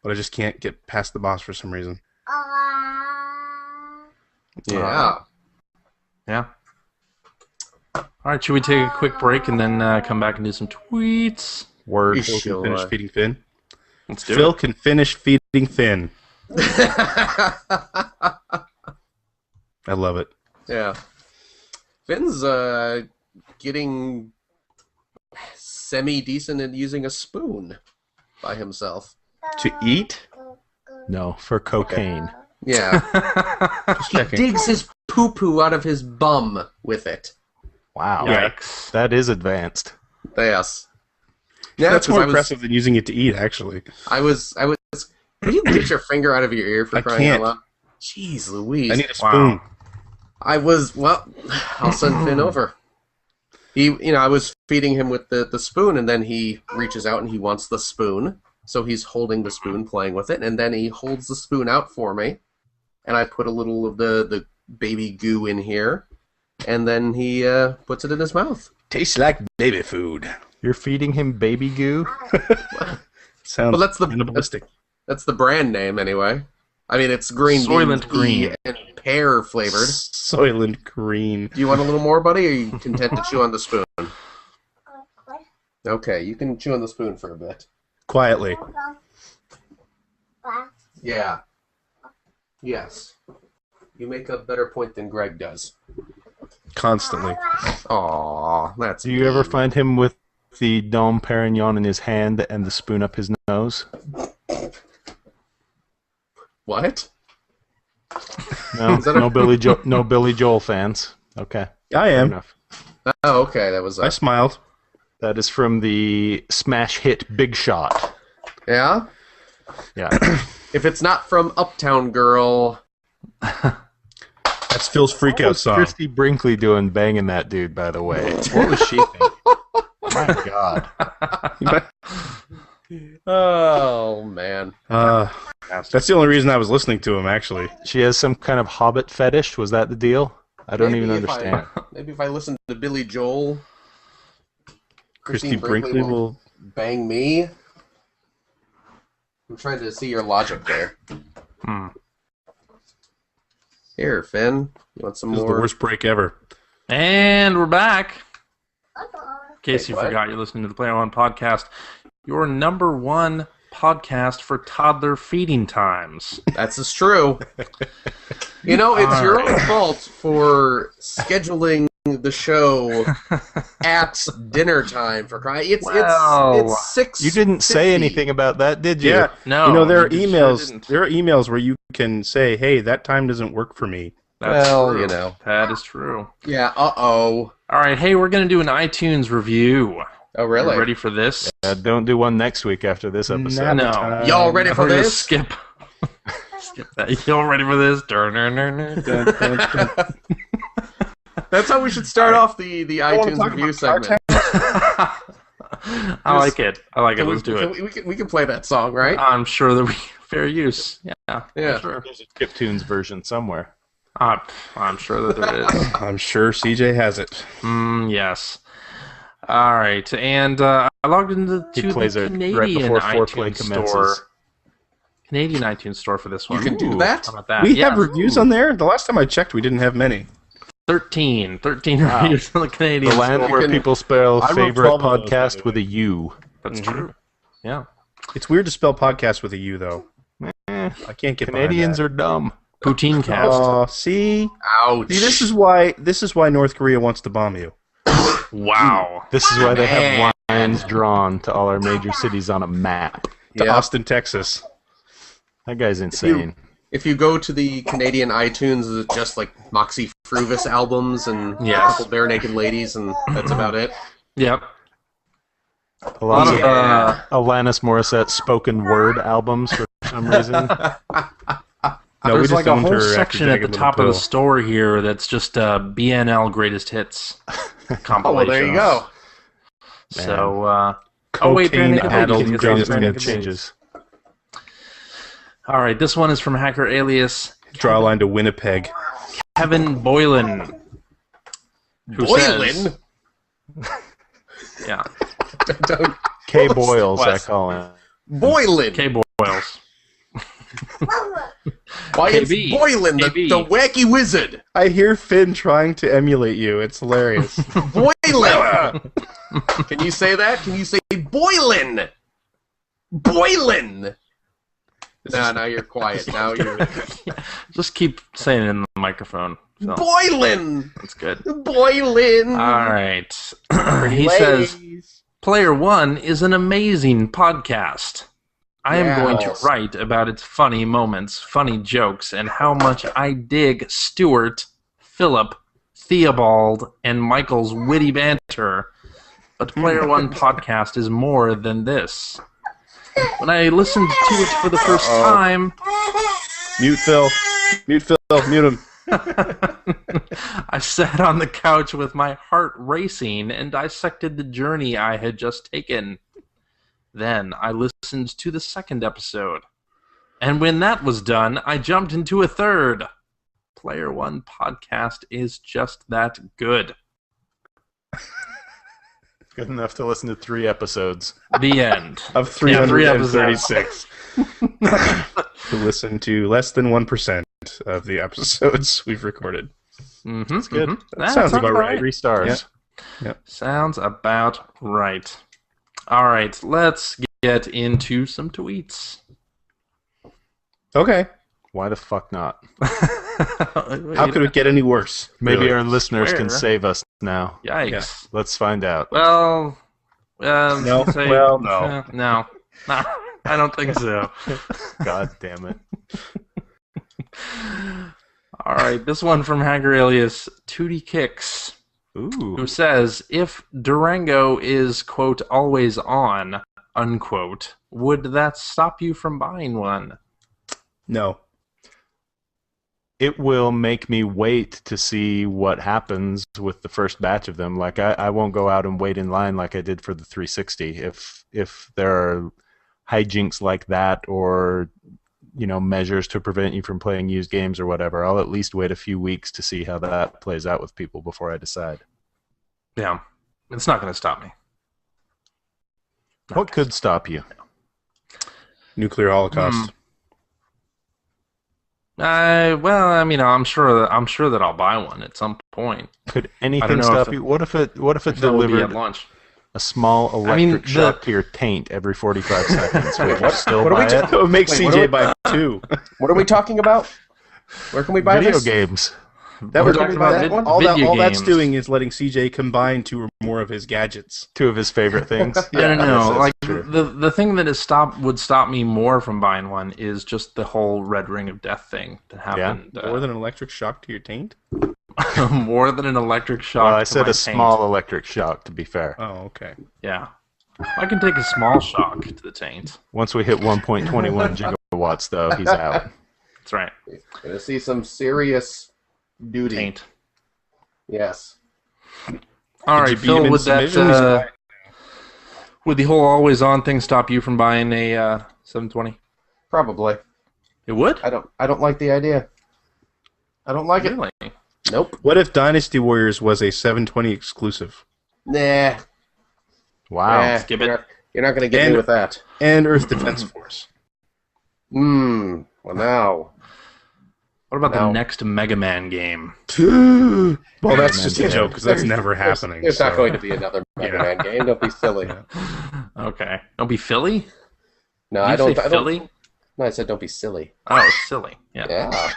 Speaker 2: but I just can't get past the boss for some reason.
Speaker 3: Yeah.
Speaker 1: Yeah. All right, should we take a quick break and then come back and do some tweets?
Speaker 4: Word.
Speaker 3: You
Speaker 2: Phil can
Speaker 3: sure.
Speaker 2: finish feeding Finn.
Speaker 1: Let's do
Speaker 2: Phil
Speaker 1: it.
Speaker 2: can finish feeding Finn. I love it.
Speaker 3: Yeah. Finn's getting semi-decent at using a spoon by himself.
Speaker 2: To eat?
Speaker 4: No, for cocaine.
Speaker 3: Yeah.
Speaker 2: Just
Speaker 3: He
Speaker 2: checking.
Speaker 3: digs his poo-poo out of his bum with it.
Speaker 4: Wow.
Speaker 1: Yikes.
Speaker 4: That is advanced.
Speaker 3: Yes. Yeah,
Speaker 2: That's
Speaker 3: 'cause
Speaker 2: more impressive than using it to eat, actually.
Speaker 3: I was. Can you get your finger out of your ear for
Speaker 2: I
Speaker 3: crying
Speaker 2: can't.
Speaker 3: out loud? Jeez Louise.
Speaker 2: I need a spoon.
Speaker 3: Well, I'll send Finn over. I was feeding him with the spoon, and then he reaches out and he wants the spoon. So he's holding the spoon, playing with it, and then he holds the spoon out for me. And I put a little of the baby goo in here, and then he puts it in his mouth.
Speaker 2: Tastes like baby food.
Speaker 4: You're feeding him baby goo?
Speaker 2: Sounds
Speaker 3: Well, that's the
Speaker 2: cannibalistic.
Speaker 3: that's the brand name anyway. I mean, it's green
Speaker 1: Soylent
Speaker 3: bean
Speaker 1: Green.
Speaker 3: tea and pear flavored.
Speaker 2: Soylent Green.
Speaker 3: Do you want a little more, buddy, or are you content to chew on the spoon? Okay, you can chew on the spoon for a bit.
Speaker 2: Quietly.
Speaker 3: Yeah. Yes. You make a better point than Greg does.
Speaker 2: Constantly.
Speaker 3: Aw, that's
Speaker 4: Do you ever
Speaker 3: mean.
Speaker 4: find him with the Dom Perignon in his hand and the spoon up his nose?
Speaker 3: What?
Speaker 4: No,
Speaker 3: Is that a-
Speaker 4: no Billy Joel fans. Okay,
Speaker 2: I
Speaker 4: fair
Speaker 2: am.
Speaker 4: enough.
Speaker 3: Oh, okay, that was
Speaker 2: I smiled.
Speaker 4: That is from the smash hit Big Shot.
Speaker 3: Yeah?
Speaker 4: Yeah.
Speaker 3: If it's not from Uptown Girl,
Speaker 2: That's Phil's
Speaker 4: What
Speaker 2: freakout
Speaker 4: was
Speaker 2: song.
Speaker 4: Christy Brinkley doing banging that dude, by the way? What was she thinking? My God.
Speaker 3: oh man.
Speaker 2: That's the only reason I was listening to him, actually.
Speaker 4: She has some kind of hobbit fetish? Was that the deal? I don't even
Speaker 3: Maybe if
Speaker 4: understand.
Speaker 3: Maybe if I listen to Billy Joel,
Speaker 2: Christy Brinkley will...
Speaker 3: bang me. I'm trying to see your logic there. Here, Finn. You want some
Speaker 2: This is the
Speaker 3: more?
Speaker 2: worst break ever.
Speaker 1: And we're back. In case
Speaker 3: Wait,
Speaker 1: you
Speaker 3: what?
Speaker 1: forgot, you're listening to the Player One podcast, your number one podcast for toddler feeding times.
Speaker 3: That's just true. You know, it's your own fault for scheduling the show at dinner time for crying. It's 6.
Speaker 4: You didn't say anything about that, did you?
Speaker 2: Yeah.
Speaker 1: No,
Speaker 2: You know, there are
Speaker 1: you sure
Speaker 2: emails.
Speaker 1: didn't.
Speaker 2: There are emails where you can say, "Hey, that time doesn't work for me."
Speaker 1: That's
Speaker 3: Well,
Speaker 1: true.
Speaker 3: you know.
Speaker 1: That is true.
Speaker 3: Yeah. Oh,
Speaker 1: All right, hey, we're going to do an iTunes review.
Speaker 3: really?
Speaker 1: You ready for this?
Speaker 4: Don't do one next week after this episode.
Speaker 1: No.
Speaker 3: Y'all ready for
Speaker 1: We're gonna
Speaker 3: this?
Speaker 1: skip. Skip that. Y'all ready for this?
Speaker 3: That's how we should start off the
Speaker 2: wanna
Speaker 3: iTunes
Speaker 2: talk
Speaker 3: review
Speaker 2: about Shark
Speaker 3: segment.
Speaker 1: I like it. I like it. Let's do it.
Speaker 3: We can play that song, right?
Speaker 1: I'm sure that we fair use. Yeah.
Speaker 3: Yeah.
Speaker 1: Sure.
Speaker 4: There's a Chiptunes version somewhere.
Speaker 1: I'm sure that there is.
Speaker 2: I'm sure CJ has it.
Speaker 1: Yes. All right, and I logged into
Speaker 4: He
Speaker 1: the
Speaker 4: plays it
Speaker 1: Canadian
Speaker 4: right before foreplay
Speaker 1: iTunes
Speaker 4: commences.
Speaker 1: store. Canadian iTunes store for this
Speaker 3: You
Speaker 1: one.
Speaker 3: can do
Speaker 1: Ooh,
Speaker 3: that?
Speaker 1: How about that?
Speaker 2: We
Speaker 1: Yeah.
Speaker 2: have reviews on there. The last time I checked, we didn't have many.
Speaker 1: 13 reviews on the Canadian
Speaker 4: The land
Speaker 1: store.
Speaker 4: where
Speaker 3: can-
Speaker 4: people spell
Speaker 2: I wrote
Speaker 4: favorite
Speaker 2: 12 of those, by
Speaker 4: podcast
Speaker 2: the
Speaker 4: with a U.
Speaker 1: That's true. Yeah.
Speaker 2: It's weird to spell podcast with a U, though.
Speaker 4: Eh,
Speaker 2: I can't get
Speaker 4: Canadians
Speaker 2: behind
Speaker 4: are dumb.
Speaker 1: Poutine
Speaker 2: that.
Speaker 1: cast.
Speaker 2: Oh, see,
Speaker 3: Ouch.
Speaker 2: this is why North Korea wants to bomb you.
Speaker 1: Wow.
Speaker 4: This is why they
Speaker 3: Man.
Speaker 4: have lines drawn to all our major cities on a map.
Speaker 2: To
Speaker 3: Yeah.
Speaker 2: Austin, Texas.
Speaker 4: That guy's insane.
Speaker 3: If you go to the Canadian iTunes, it's just like Moxie Fruvis albums and a
Speaker 1: Yes.
Speaker 3: couple bare naked ladies, and that's about it.
Speaker 1: Yep.
Speaker 4: A lot of
Speaker 3: Yeah.
Speaker 4: Alanis Morissette spoken word albums for some reason.
Speaker 2: No, we
Speaker 1: There's
Speaker 2: just
Speaker 1: like a
Speaker 2: owned
Speaker 1: whole
Speaker 2: her after
Speaker 1: section at the
Speaker 2: Jagged
Speaker 1: top of
Speaker 2: Little
Speaker 1: the
Speaker 2: Pill.
Speaker 1: store here that's just BNL greatest hits compilation.
Speaker 3: Oh, well, there you go.
Speaker 1: So,
Speaker 2: Cocaine
Speaker 1: wait, Brandon,
Speaker 2: addled
Speaker 1: you
Speaker 2: drunk
Speaker 1: Brandon,
Speaker 2: minutes.
Speaker 4: changes.
Speaker 1: All right, this one is from hacker alias
Speaker 2: Draw a line to Winnipeg.
Speaker 1: Kevin Boylan. Who says- yeah.
Speaker 4: K. Boyles, I
Speaker 1: Wes.
Speaker 4: call him.
Speaker 3: Boylan.
Speaker 1: K. Boyles.
Speaker 3: Why it's
Speaker 1: KB.
Speaker 3: Boylan, the wacky wizard.
Speaker 2: I hear Finn trying to emulate you. It's hilarious.
Speaker 3: Boylan. Can you say that? Can you say Boylan? Boylan. No, now you're quiet. Now you're
Speaker 1: Just keep saying it in the microphone. So,
Speaker 3: Boylan.
Speaker 1: that's good.
Speaker 3: Boylan.
Speaker 1: All right. He says, Player One is an amazing podcast. I am going to
Speaker 3: Yes.
Speaker 1: write about its funny moments, funny jokes, and how much I dig Stuart, Philip, Theobald, and Michael's witty banter. But Player One podcast is more than this. When I listened to it for the first time,
Speaker 2: Mute Phil. Mute Phil. Mute him.
Speaker 1: I sat on the couch with my heart racing and dissected the journey I had just taken. Then I listened to the second episode. And when that was done, I jumped into a third. Player One podcast is just that good.
Speaker 4: Good enough to listen to 3 episodes.
Speaker 1: The end.
Speaker 2: Of
Speaker 1: Yeah, 3
Speaker 2: 336. To listen to less than 1% of the episodes we've recorded.
Speaker 1: Mm-hmm,
Speaker 4: That's good.
Speaker 1: mm-hmm.
Speaker 2: That sounds about right.
Speaker 4: 3 stars.
Speaker 1: Sounds about right. All right, let's get into some tweets.
Speaker 2: Okay.
Speaker 4: Why the fuck not?
Speaker 2: How could it get any worse?
Speaker 4: Maybe
Speaker 2: really?
Speaker 4: our listeners can
Speaker 1: Swear.
Speaker 4: save us now.
Speaker 1: Yikes.
Speaker 2: Yeah.
Speaker 4: Let's find out.
Speaker 1: Well,
Speaker 2: No.
Speaker 1: say-
Speaker 2: Well, no.
Speaker 1: No, I don't think so.
Speaker 4: God damn it.
Speaker 1: All right, this one from hacker alias Tootie Kicks, who
Speaker 4: Ooh.
Speaker 1: says, if Durango is, quote, always on, unquote, would that stop you from buying one?
Speaker 2: No.
Speaker 4: It will make me wait to see what happens with the first batch of them. Like I won't go out and wait in line like I did for the 360. If there are hijinks like that, or measures to prevent you from playing used games or whatever, I'll at least wait a few weeks to see how that plays out with people before I decide.
Speaker 1: Yeah, it's not going to stop me.
Speaker 4: What could stop you?
Speaker 2: Nuclear holocaust.
Speaker 1: Well, I mean, I'm sure that I'll buy one at some point.
Speaker 4: Could
Speaker 1: I don't
Speaker 4: anything
Speaker 1: know
Speaker 4: stop
Speaker 1: if
Speaker 4: you? What if it
Speaker 1: That will be at
Speaker 4: delivered
Speaker 1: launch.
Speaker 4: a small electric shock to your taint every 45 seconds? Would you still buy it?
Speaker 2: That would make
Speaker 3: Wait, what are
Speaker 2: CJ
Speaker 3: we-
Speaker 2: buy 2.
Speaker 3: What are we talking about? Where can we buy
Speaker 4: Video
Speaker 3: this?
Speaker 4: games.
Speaker 2: That
Speaker 1: We're
Speaker 2: would
Speaker 1: talking
Speaker 2: buy
Speaker 1: about
Speaker 2: that
Speaker 1: vid-
Speaker 2: all
Speaker 1: video
Speaker 2: that's
Speaker 1: games.
Speaker 2: doing is letting CJ combine 2 or more of his gadgets.
Speaker 4: 2 of his favorite things.
Speaker 1: I don't know.
Speaker 4: that's
Speaker 1: Like
Speaker 4: true.
Speaker 1: the thing that would stop me more from buying one is just the whole Red Ring of Death thing that happened.
Speaker 2: More than an electric shock to your taint?
Speaker 1: more than an electric shock.
Speaker 4: Well, I
Speaker 1: to
Speaker 4: said
Speaker 1: my
Speaker 4: a
Speaker 1: taint.
Speaker 4: small electric shock, to be fair.
Speaker 2: Oh, okay.
Speaker 1: Yeah, I can take a small shock to the taint.
Speaker 4: Once we hit 1.21 gigawatts, though, he's out.
Speaker 1: That's right.
Speaker 3: Gonna see some serious duty.
Speaker 1: Taint.
Speaker 3: Yes.
Speaker 1: All
Speaker 2: Did
Speaker 1: right,
Speaker 2: you beat him
Speaker 1: Phil.
Speaker 2: in
Speaker 1: Would
Speaker 2: submission?
Speaker 1: that would the whole always on thing stop you from buying a 720?
Speaker 3: Probably.
Speaker 1: It would.
Speaker 3: I don't like the idea. I don't like it.
Speaker 1: Really?
Speaker 3: Nope.
Speaker 2: What if Dynasty Warriors was a 720 exclusive?
Speaker 3: Nah.
Speaker 4: Wow.
Speaker 3: Nah,
Speaker 1: skip it.
Speaker 3: You're not gonna get
Speaker 2: And-
Speaker 3: me with that.
Speaker 2: And Earth Defense Force.
Speaker 3: Well, now.
Speaker 1: What about
Speaker 3: No.
Speaker 1: the next Mega Man game?
Speaker 2: Well, that's just a joke, because that's never
Speaker 3: There's-
Speaker 2: happening.
Speaker 3: There's not
Speaker 2: so-
Speaker 3: going to be another Mega Man game. Don't be silly.
Speaker 1: Okay. Don't be Philly?
Speaker 3: No,
Speaker 1: Did
Speaker 3: I
Speaker 1: you
Speaker 3: don't.
Speaker 1: say
Speaker 3: I don't.
Speaker 1: Philly?
Speaker 3: No, I said don't be silly.
Speaker 1: Oh, it's silly. Yeah.
Speaker 3: Yeah.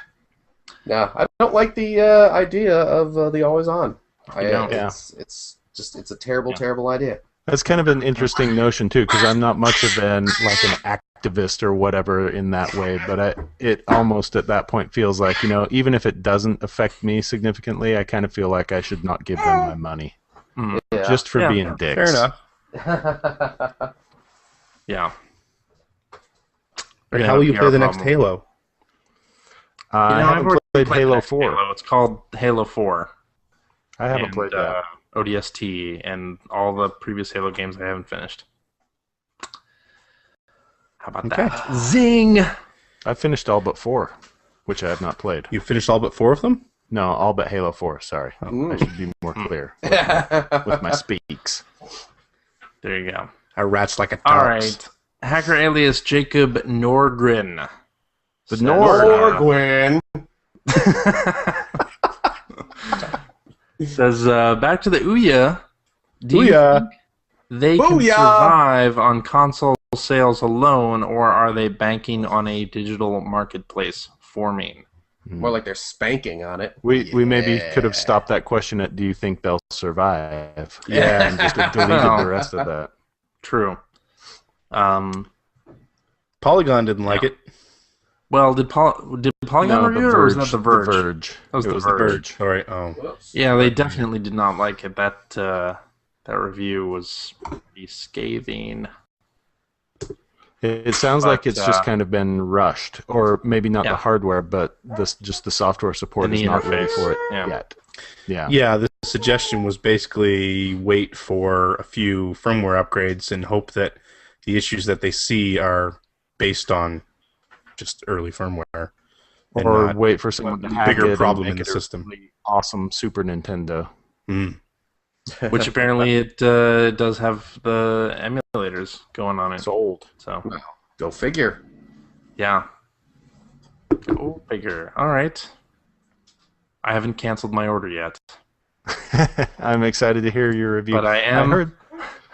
Speaker 3: No, I don't like the idea of the always on.
Speaker 1: You don't.
Speaker 3: It's just a terrible,
Speaker 1: Yeah.
Speaker 3: terrible idea.
Speaker 4: That's kind of an interesting notion, too, because I'm not much of an activist or whatever in that way, but it almost at that point feels like, even if it doesn't affect me significantly, I kind of feel like I should not give them my money.
Speaker 3: Yeah.
Speaker 4: Just for
Speaker 1: Yeah.
Speaker 4: being dicks.
Speaker 2: Fair enough.
Speaker 1: Yeah.
Speaker 2: How will you play the next Halo?
Speaker 4: I
Speaker 1: I've
Speaker 4: haven't
Speaker 1: already
Speaker 4: played
Speaker 1: the
Speaker 4: Halo
Speaker 1: next
Speaker 4: 4.
Speaker 1: Halo. It's called Halo 4.
Speaker 4: I haven't
Speaker 1: And,
Speaker 4: played that.
Speaker 1: ODST and all the previous Halo games I haven't finished. How about that? Zing!
Speaker 4: I finished all but 4, which I have not played.
Speaker 2: You finished all but 4 of them?
Speaker 4: No, all but Halo 4, sorry. I should be more clear with my speaks.
Speaker 1: There you go.
Speaker 2: I rats like a
Speaker 1: All
Speaker 2: tarps.
Speaker 1: right. Hacker alias Jacob Norgren.
Speaker 4: The Norgren.
Speaker 1: Says, back to the Ouya. Do you
Speaker 2: Ouya.
Speaker 1: think they can
Speaker 3: Booyah!
Speaker 1: survive on console sales alone, or are they banking on a digital marketplace forming?
Speaker 3: More like they're spanking on it.
Speaker 4: We maybe could have stopped that question at, do you think they'll survive?
Speaker 2: Yeah.
Speaker 4: And just deleted the rest of that.
Speaker 1: True.
Speaker 2: Polygon didn't like it.
Speaker 1: Well, did Polygon
Speaker 4: No,
Speaker 1: review it, or was that The Verge?
Speaker 4: The Verge.
Speaker 1: That was
Speaker 4: It
Speaker 1: The
Speaker 4: was
Speaker 1: Verge.
Speaker 2: All right. Oh.
Speaker 3: Whoops.
Speaker 1: Yeah, they definitely did not like it. That review was pretty scathing.
Speaker 4: It sounds
Speaker 1: But,
Speaker 4: like it's just kind of been rushed, or maybe not
Speaker 1: Yeah.
Speaker 4: the hardware, but just the software support
Speaker 1: And the
Speaker 4: is not ready
Speaker 1: interface.
Speaker 4: for it
Speaker 1: Yeah.
Speaker 4: yet. Yeah.
Speaker 2: Yeah, the suggestion was basically wait for a few firmware upgrades and hope that the issues that they see are based on just early firmware. and
Speaker 4: Or
Speaker 2: not
Speaker 4: wait for someone to hack
Speaker 2: bigger
Speaker 4: it
Speaker 2: problem
Speaker 4: and
Speaker 2: in
Speaker 4: make
Speaker 2: the
Speaker 4: it a
Speaker 2: system.
Speaker 4: really awesome Super Nintendo.
Speaker 2: Mm.
Speaker 1: Which apparently it does have the emulators going on it.
Speaker 4: It's old.
Speaker 1: So,
Speaker 3: Go figure.
Speaker 1: yeah. Go figure. All right. I haven't canceled my order yet.
Speaker 4: I'm excited to hear your review.
Speaker 1: But I am-
Speaker 4: heard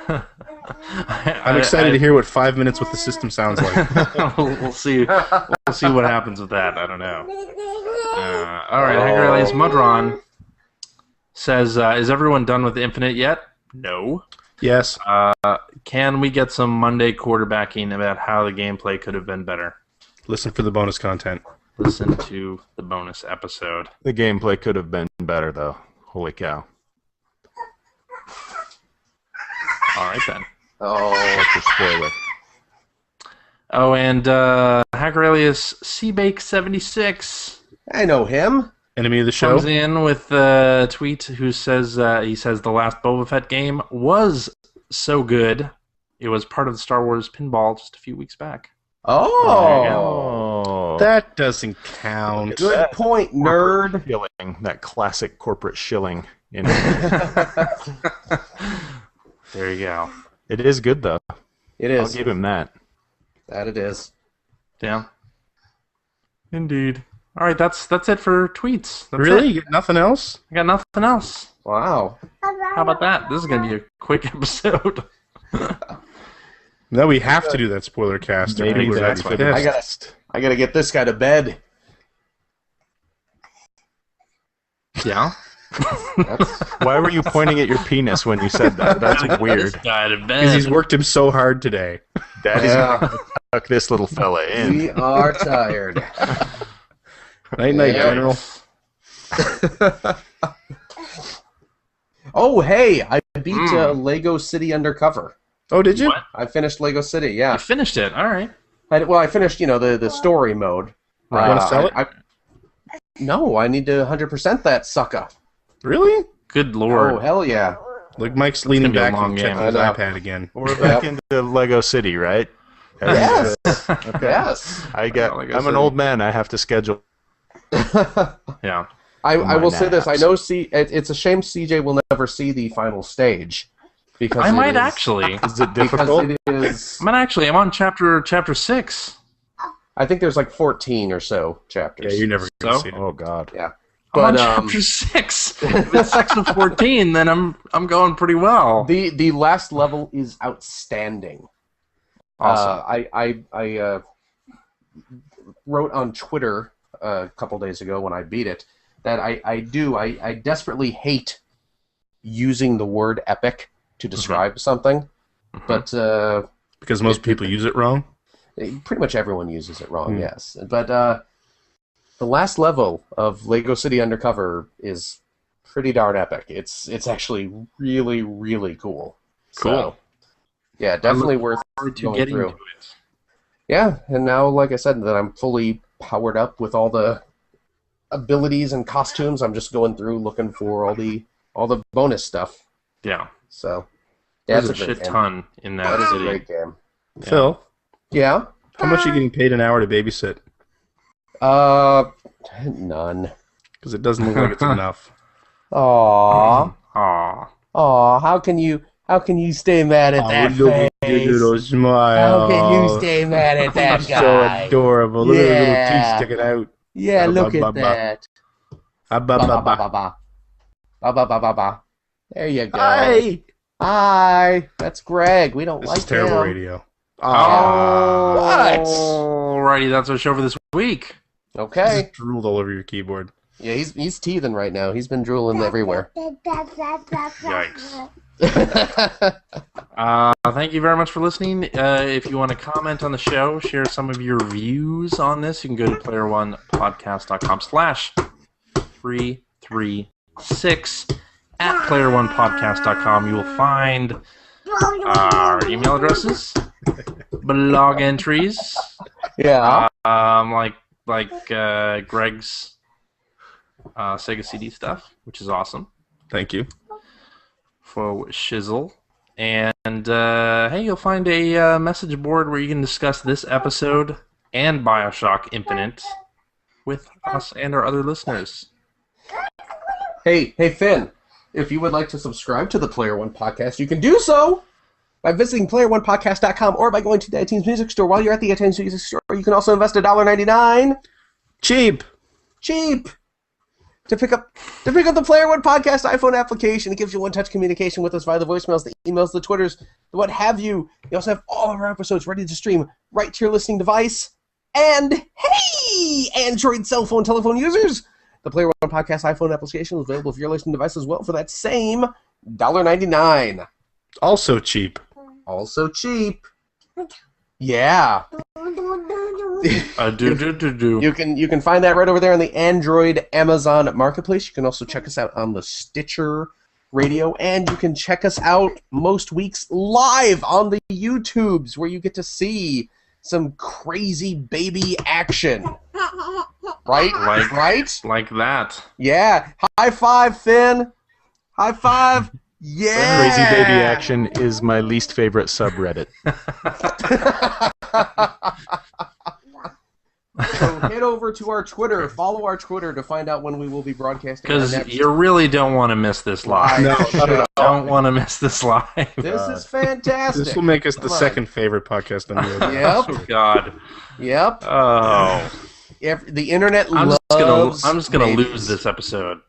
Speaker 2: I'm excited to hear what 5 minutes with the system sounds like.
Speaker 1: we'll see. We'll see what happens with that. I don't know. All right. Hacker alias Mudron says, "Is everyone done with Infinite yet?" No.
Speaker 2: Yes.
Speaker 1: Can we get some Monday quarterbacking about how the gameplay could have been better?
Speaker 2: Listen for the bonus content.
Speaker 1: Listen to the bonus episode.
Speaker 4: the gameplay could have been better, though. Holy cow.
Speaker 1: All right then.
Speaker 3: Oh,
Speaker 4: That's a spoiler.
Speaker 1: Oh, and Hacker alias Seabake76
Speaker 3: I know him.
Speaker 2: Enemy of the show.
Speaker 1: comes in with a tweet who says he says the last Boba Fett game was so good. It was part of the Star Wars pinball just a few weeks back.
Speaker 3: Oh,
Speaker 2: That doesn't count.
Speaker 3: good point, nerd.
Speaker 4: Shilling, that classic corporate shilling. In it.
Speaker 1: There you go.
Speaker 4: It is good, though.
Speaker 3: It
Speaker 4: I'll
Speaker 3: is.
Speaker 4: give him that.
Speaker 3: That it is.
Speaker 1: Yeah. Indeed. All right, that's it for tweets. That's
Speaker 2: Really?
Speaker 1: it.
Speaker 2: You got nothing else?
Speaker 1: I got nothing else.
Speaker 3: Wow.
Speaker 1: How about that? This is gonna be a quick episode.
Speaker 2: No, we have to do that spoiler cast. or
Speaker 4: Maybe
Speaker 2: people are
Speaker 1: that's
Speaker 2: gonna
Speaker 1: fine.
Speaker 2: be pissed.
Speaker 3: I gotta get this guy to bed.
Speaker 1: Yeah.
Speaker 4: Why were you pointing at your penis when you said that? That's
Speaker 1: This
Speaker 4: weird.
Speaker 1: guy to
Speaker 2: Because he's
Speaker 1: bed.
Speaker 2: worked him so hard today.
Speaker 4: Daddy's
Speaker 3: Yeah.
Speaker 4: gonna tuck this little fella in.
Speaker 3: We are tired.
Speaker 2: Night, night,
Speaker 3: Yeah.
Speaker 2: General.
Speaker 3: Oh, hey! I beat Lego City Undercover.
Speaker 2: Oh, did you?
Speaker 1: What?
Speaker 3: I finished Lego City. Yeah.
Speaker 1: You finished it. All right.
Speaker 3: I finished. the story mode.
Speaker 2: You want to sell it?
Speaker 3: No, I need to 100% that sucker.
Speaker 2: Really?
Speaker 1: Good
Speaker 3: Oh
Speaker 1: lord.
Speaker 3: hell yeah!
Speaker 2: Look, Mike's leaning
Speaker 1: gonna be a
Speaker 2: back
Speaker 1: long
Speaker 2: and
Speaker 1: game.
Speaker 2: checking his
Speaker 3: I know.
Speaker 2: iPad again.
Speaker 4: We're back into Lego City, right?
Speaker 3: Yes.
Speaker 4: Okay.
Speaker 3: Yes.
Speaker 4: I'm
Speaker 1: Lego
Speaker 4: an
Speaker 1: City.
Speaker 4: old man. I have to schedule.
Speaker 1: Yeah.
Speaker 3: I
Speaker 4: My
Speaker 3: will say this. I
Speaker 4: naps.
Speaker 3: know. It's a shame CJ will never see the final stage because
Speaker 1: I
Speaker 3: it
Speaker 1: might
Speaker 3: is-
Speaker 1: actually.
Speaker 4: Is it difficult?
Speaker 3: because it is.
Speaker 1: I'm on chapter 6.
Speaker 3: I think there's like 14 or so chapters.
Speaker 2: Yeah, you're never going to
Speaker 1: So?
Speaker 2: see it.
Speaker 4: Oh God.
Speaker 3: Yeah.
Speaker 1: I'm on
Speaker 3: But
Speaker 1: chapter 6. If it's 6 of 14, then I'm going pretty well.
Speaker 3: the last level is outstanding.
Speaker 1: Awesome.
Speaker 3: I wrote on Twitter a couple days ago when I beat it that I desperately hate using the word epic to describe something, but
Speaker 2: Because most people use it wrong.
Speaker 3: pretty much everyone uses it wrong. Yes, but the last level of Lego City Undercover is pretty darn epic. It's actually really really cool.
Speaker 1: Cool.
Speaker 3: So, yeah, definitely worth
Speaker 1: Forward to
Speaker 3: going
Speaker 1: getting
Speaker 3: through.
Speaker 1: to it.
Speaker 3: Yeah, and now, like I said, that I'm fully powered up with all the abilities and costumes, I'm just going through looking for all the bonus stuff
Speaker 1: Yeah.
Speaker 3: So,
Speaker 1: There's
Speaker 3: that's
Speaker 1: a
Speaker 3: great
Speaker 1: shit
Speaker 3: game.
Speaker 1: ton in that
Speaker 3: That is a
Speaker 1: city.
Speaker 3: great game.
Speaker 2: Phil,
Speaker 3: Yeah.
Speaker 2: how much are you getting paid an hour to babysit?
Speaker 3: None.
Speaker 2: Because it doesn't look like it's enough.
Speaker 3: Aww.
Speaker 1: Aw.
Speaker 3: Aw, how can you stay mad at that
Speaker 2: look at your
Speaker 3: face?
Speaker 2: little smile.
Speaker 3: How can you stay mad at that
Speaker 2: You're
Speaker 3: guy?
Speaker 2: so adorable. Look at the little
Speaker 3: Yeah.
Speaker 2: teeth sticking out.
Speaker 3: Yeah,
Speaker 2: Ba,
Speaker 3: look
Speaker 2: ba,
Speaker 3: at
Speaker 2: ba.
Speaker 3: that.
Speaker 2: Ba,
Speaker 3: Ba
Speaker 2: ba,
Speaker 3: ba
Speaker 2: ba,
Speaker 3: ba
Speaker 2: ba.
Speaker 3: ba ba ba ba ba ba. There you go.
Speaker 2: Hi.
Speaker 3: Hi. That's Greg. We don't
Speaker 2: This
Speaker 3: like
Speaker 2: is terrible
Speaker 3: him.
Speaker 2: radio.
Speaker 3: What?
Speaker 1: Alrighty, that's our show for this week.
Speaker 3: Okay.
Speaker 2: Just drooled all over your keyboard.
Speaker 3: Yeah, he's teething right now. He's been drooling everywhere.
Speaker 1: Yikes. Thank you very much for listening. If you want to comment on the show, share some of your views on this, you can go to player1podcast.com/336. At player1podcast.com, you will find our email addresses, blog entries,
Speaker 3: Yeah.
Speaker 1: like Greg's Sega CD stuff, which is awesome.
Speaker 2: Thank you.
Speaker 1: For shizzle. And hey, you'll find a message board where you can discuss this episode and Bioshock Infinite with us and our other listeners.
Speaker 3: Hey, Finn. If you would like to subscribe to the Player One Podcast, you can do so by visiting player1podcast.com or by going to the iTunes Music Store. While you're at the iTunes Music Store, you can also invest $1.99.
Speaker 2: Cheap.
Speaker 3: To pick up the Player One Podcast iPhone application. It gives you one-touch communication with us via the voicemails, the emails, the Twitters, the what have you. You also have all of our episodes ready to stream right to your listening device. And hey, Android cell phone telephone users, the Player One Podcast iPhone application is available for your listening device as well for that same $1.99.
Speaker 2: Also cheap.
Speaker 3: Also cheap. Yeah. You can find that right over there on the Android Amazon Marketplace. You can also check us out on the Stitcher Radio, and you can check us out most weeks live on the YouTubes, where you get to see some crazy baby action. Right? Right?
Speaker 1: Like that.
Speaker 3: Yeah. High five, Finn. High five. Yeah.
Speaker 4: Crazy baby action is my least favorite subreddit.
Speaker 3: So head over to our Twitter, follow our Twitter to find out when we will be broadcasting.
Speaker 1: Because you really don't want to miss this live.
Speaker 2: No, not at all.
Speaker 1: Don't want to miss this live.
Speaker 3: This is fantastic.
Speaker 2: This will make us the
Speaker 3: Come on.
Speaker 2: second favorite podcast on the other.
Speaker 3: Yep.
Speaker 1: Oh, God.
Speaker 3: Yep.
Speaker 1: Oh.
Speaker 3: The internet
Speaker 1: I'm
Speaker 3: loves
Speaker 1: just gonna
Speaker 3: babies.
Speaker 1: lose this episode.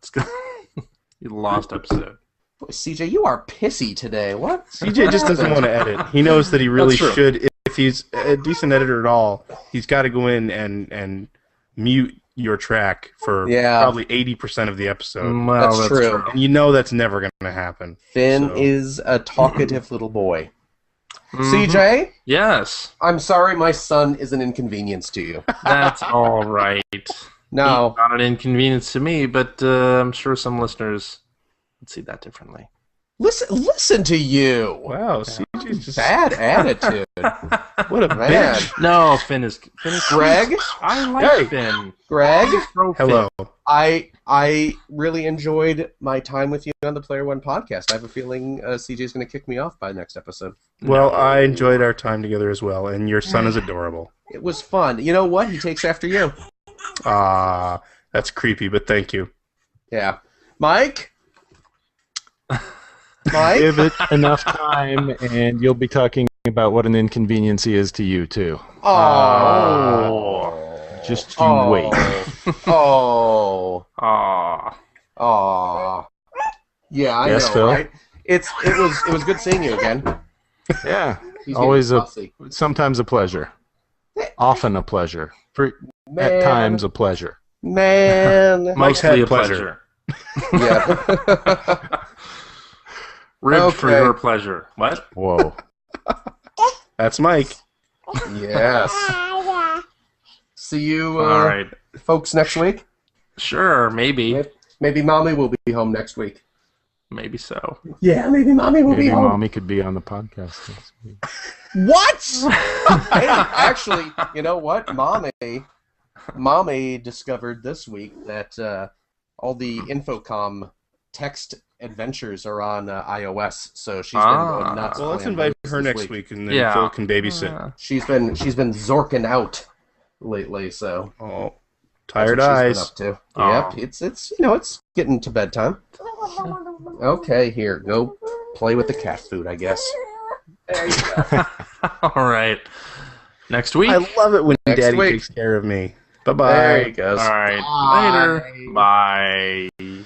Speaker 1: You lost episode.
Speaker 3: Boy, CJ, you are pissy today. What?
Speaker 2: CJ just doesn't want to edit. He knows that he really
Speaker 3: That's true.
Speaker 2: should. If he's a decent editor at all, he's got to go in and mute your track for probably 80% of the episode.
Speaker 1: Well,
Speaker 3: That's true.
Speaker 2: And you know that's never going to happen.
Speaker 3: Finn
Speaker 2: So-
Speaker 3: is a talkative little boy.
Speaker 1: Mhm.
Speaker 3: CJ,
Speaker 1: Yes,
Speaker 3: I'm sorry my son is an inconvenience to you.
Speaker 1: that's all right.
Speaker 3: No.
Speaker 1: Not an inconvenience to me, but I'm sure some listeners would see that differently.
Speaker 3: Listen to you.
Speaker 2: Wow, CJ's just
Speaker 3: Bad attitude.
Speaker 2: what a
Speaker 3: Man.
Speaker 2: bitch.
Speaker 1: No, Finn is
Speaker 3: Greg?
Speaker 1: I like
Speaker 2: Hey.
Speaker 1: Finn.
Speaker 3: Greg,
Speaker 1: Throw Finn.
Speaker 2: Hello.
Speaker 3: I really enjoyed my time with you on the Player One podcast. I have a feeling CJ's going to kick me off by next episode.
Speaker 2: Well, I enjoyed our time together as well, and your son is adorable.
Speaker 3: It was fun. You know what? He takes after you.
Speaker 2: That's creepy, but thank you.
Speaker 3: Yeah. Mike? Mike?
Speaker 4: Give it enough time, and you'll be talking about what an inconvenience he is to you, too.
Speaker 3: Oh.
Speaker 4: Just you wait.
Speaker 3: Oh.
Speaker 1: Aw.
Speaker 3: Oh. Yeah, I
Speaker 4: Yes,
Speaker 3: know,
Speaker 4: Phil?
Speaker 3: right? It was good seeing you again.
Speaker 4: Yeah,
Speaker 3: He's
Speaker 4: always
Speaker 3: getting fussy.
Speaker 4: sometimes a pleasure. Often a pleasure. At
Speaker 3: Man.
Speaker 4: times a pleasure.
Speaker 3: Man.
Speaker 2: Mike's
Speaker 1: Mostly
Speaker 2: had
Speaker 1: a
Speaker 2: pleasure.
Speaker 3: Yeah.
Speaker 1: Ribbed for
Speaker 3: Okay.
Speaker 1: your pleasure. What?
Speaker 4: Whoa.
Speaker 2: That's Mike.
Speaker 3: Yes. See you,
Speaker 1: All right.
Speaker 3: folks, next week.
Speaker 1: Sure, maybe.
Speaker 3: Maybe Mommy will be home next week.
Speaker 1: Maybe so.
Speaker 3: Yeah, maybe Mommy will
Speaker 4: Maybe
Speaker 3: be home.
Speaker 4: Mommy could be on the podcast this week.
Speaker 3: What? Hey, actually, you know what? Mommy discovered this week that all the Infocom text Adventures are on iOS, so she's been going nuts.
Speaker 2: Well, let's
Speaker 3: playing
Speaker 2: invite
Speaker 3: those
Speaker 2: her
Speaker 3: this
Speaker 2: next
Speaker 3: week.
Speaker 2: week, and then
Speaker 1: Yeah.
Speaker 2: Phil can babysit.
Speaker 3: She's been zorking out lately, so
Speaker 2: Oh,
Speaker 3: that's
Speaker 2: tired
Speaker 3: what
Speaker 2: eyes.
Speaker 3: she's been up to.
Speaker 1: Aw.
Speaker 3: Yep, it's getting to bedtime. Okay, here, go play with the cat food, I guess.
Speaker 5: There you go.
Speaker 1: All right. Next week.
Speaker 2: I love it when
Speaker 3: Next
Speaker 2: Daddy
Speaker 3: week.
Speaker 2: takes care of me. Bye-bye.
Speaker 3: There he goes.
Speaker 1: All right.
Speaker 3: Bye.
Speaker 1: Later. Bye.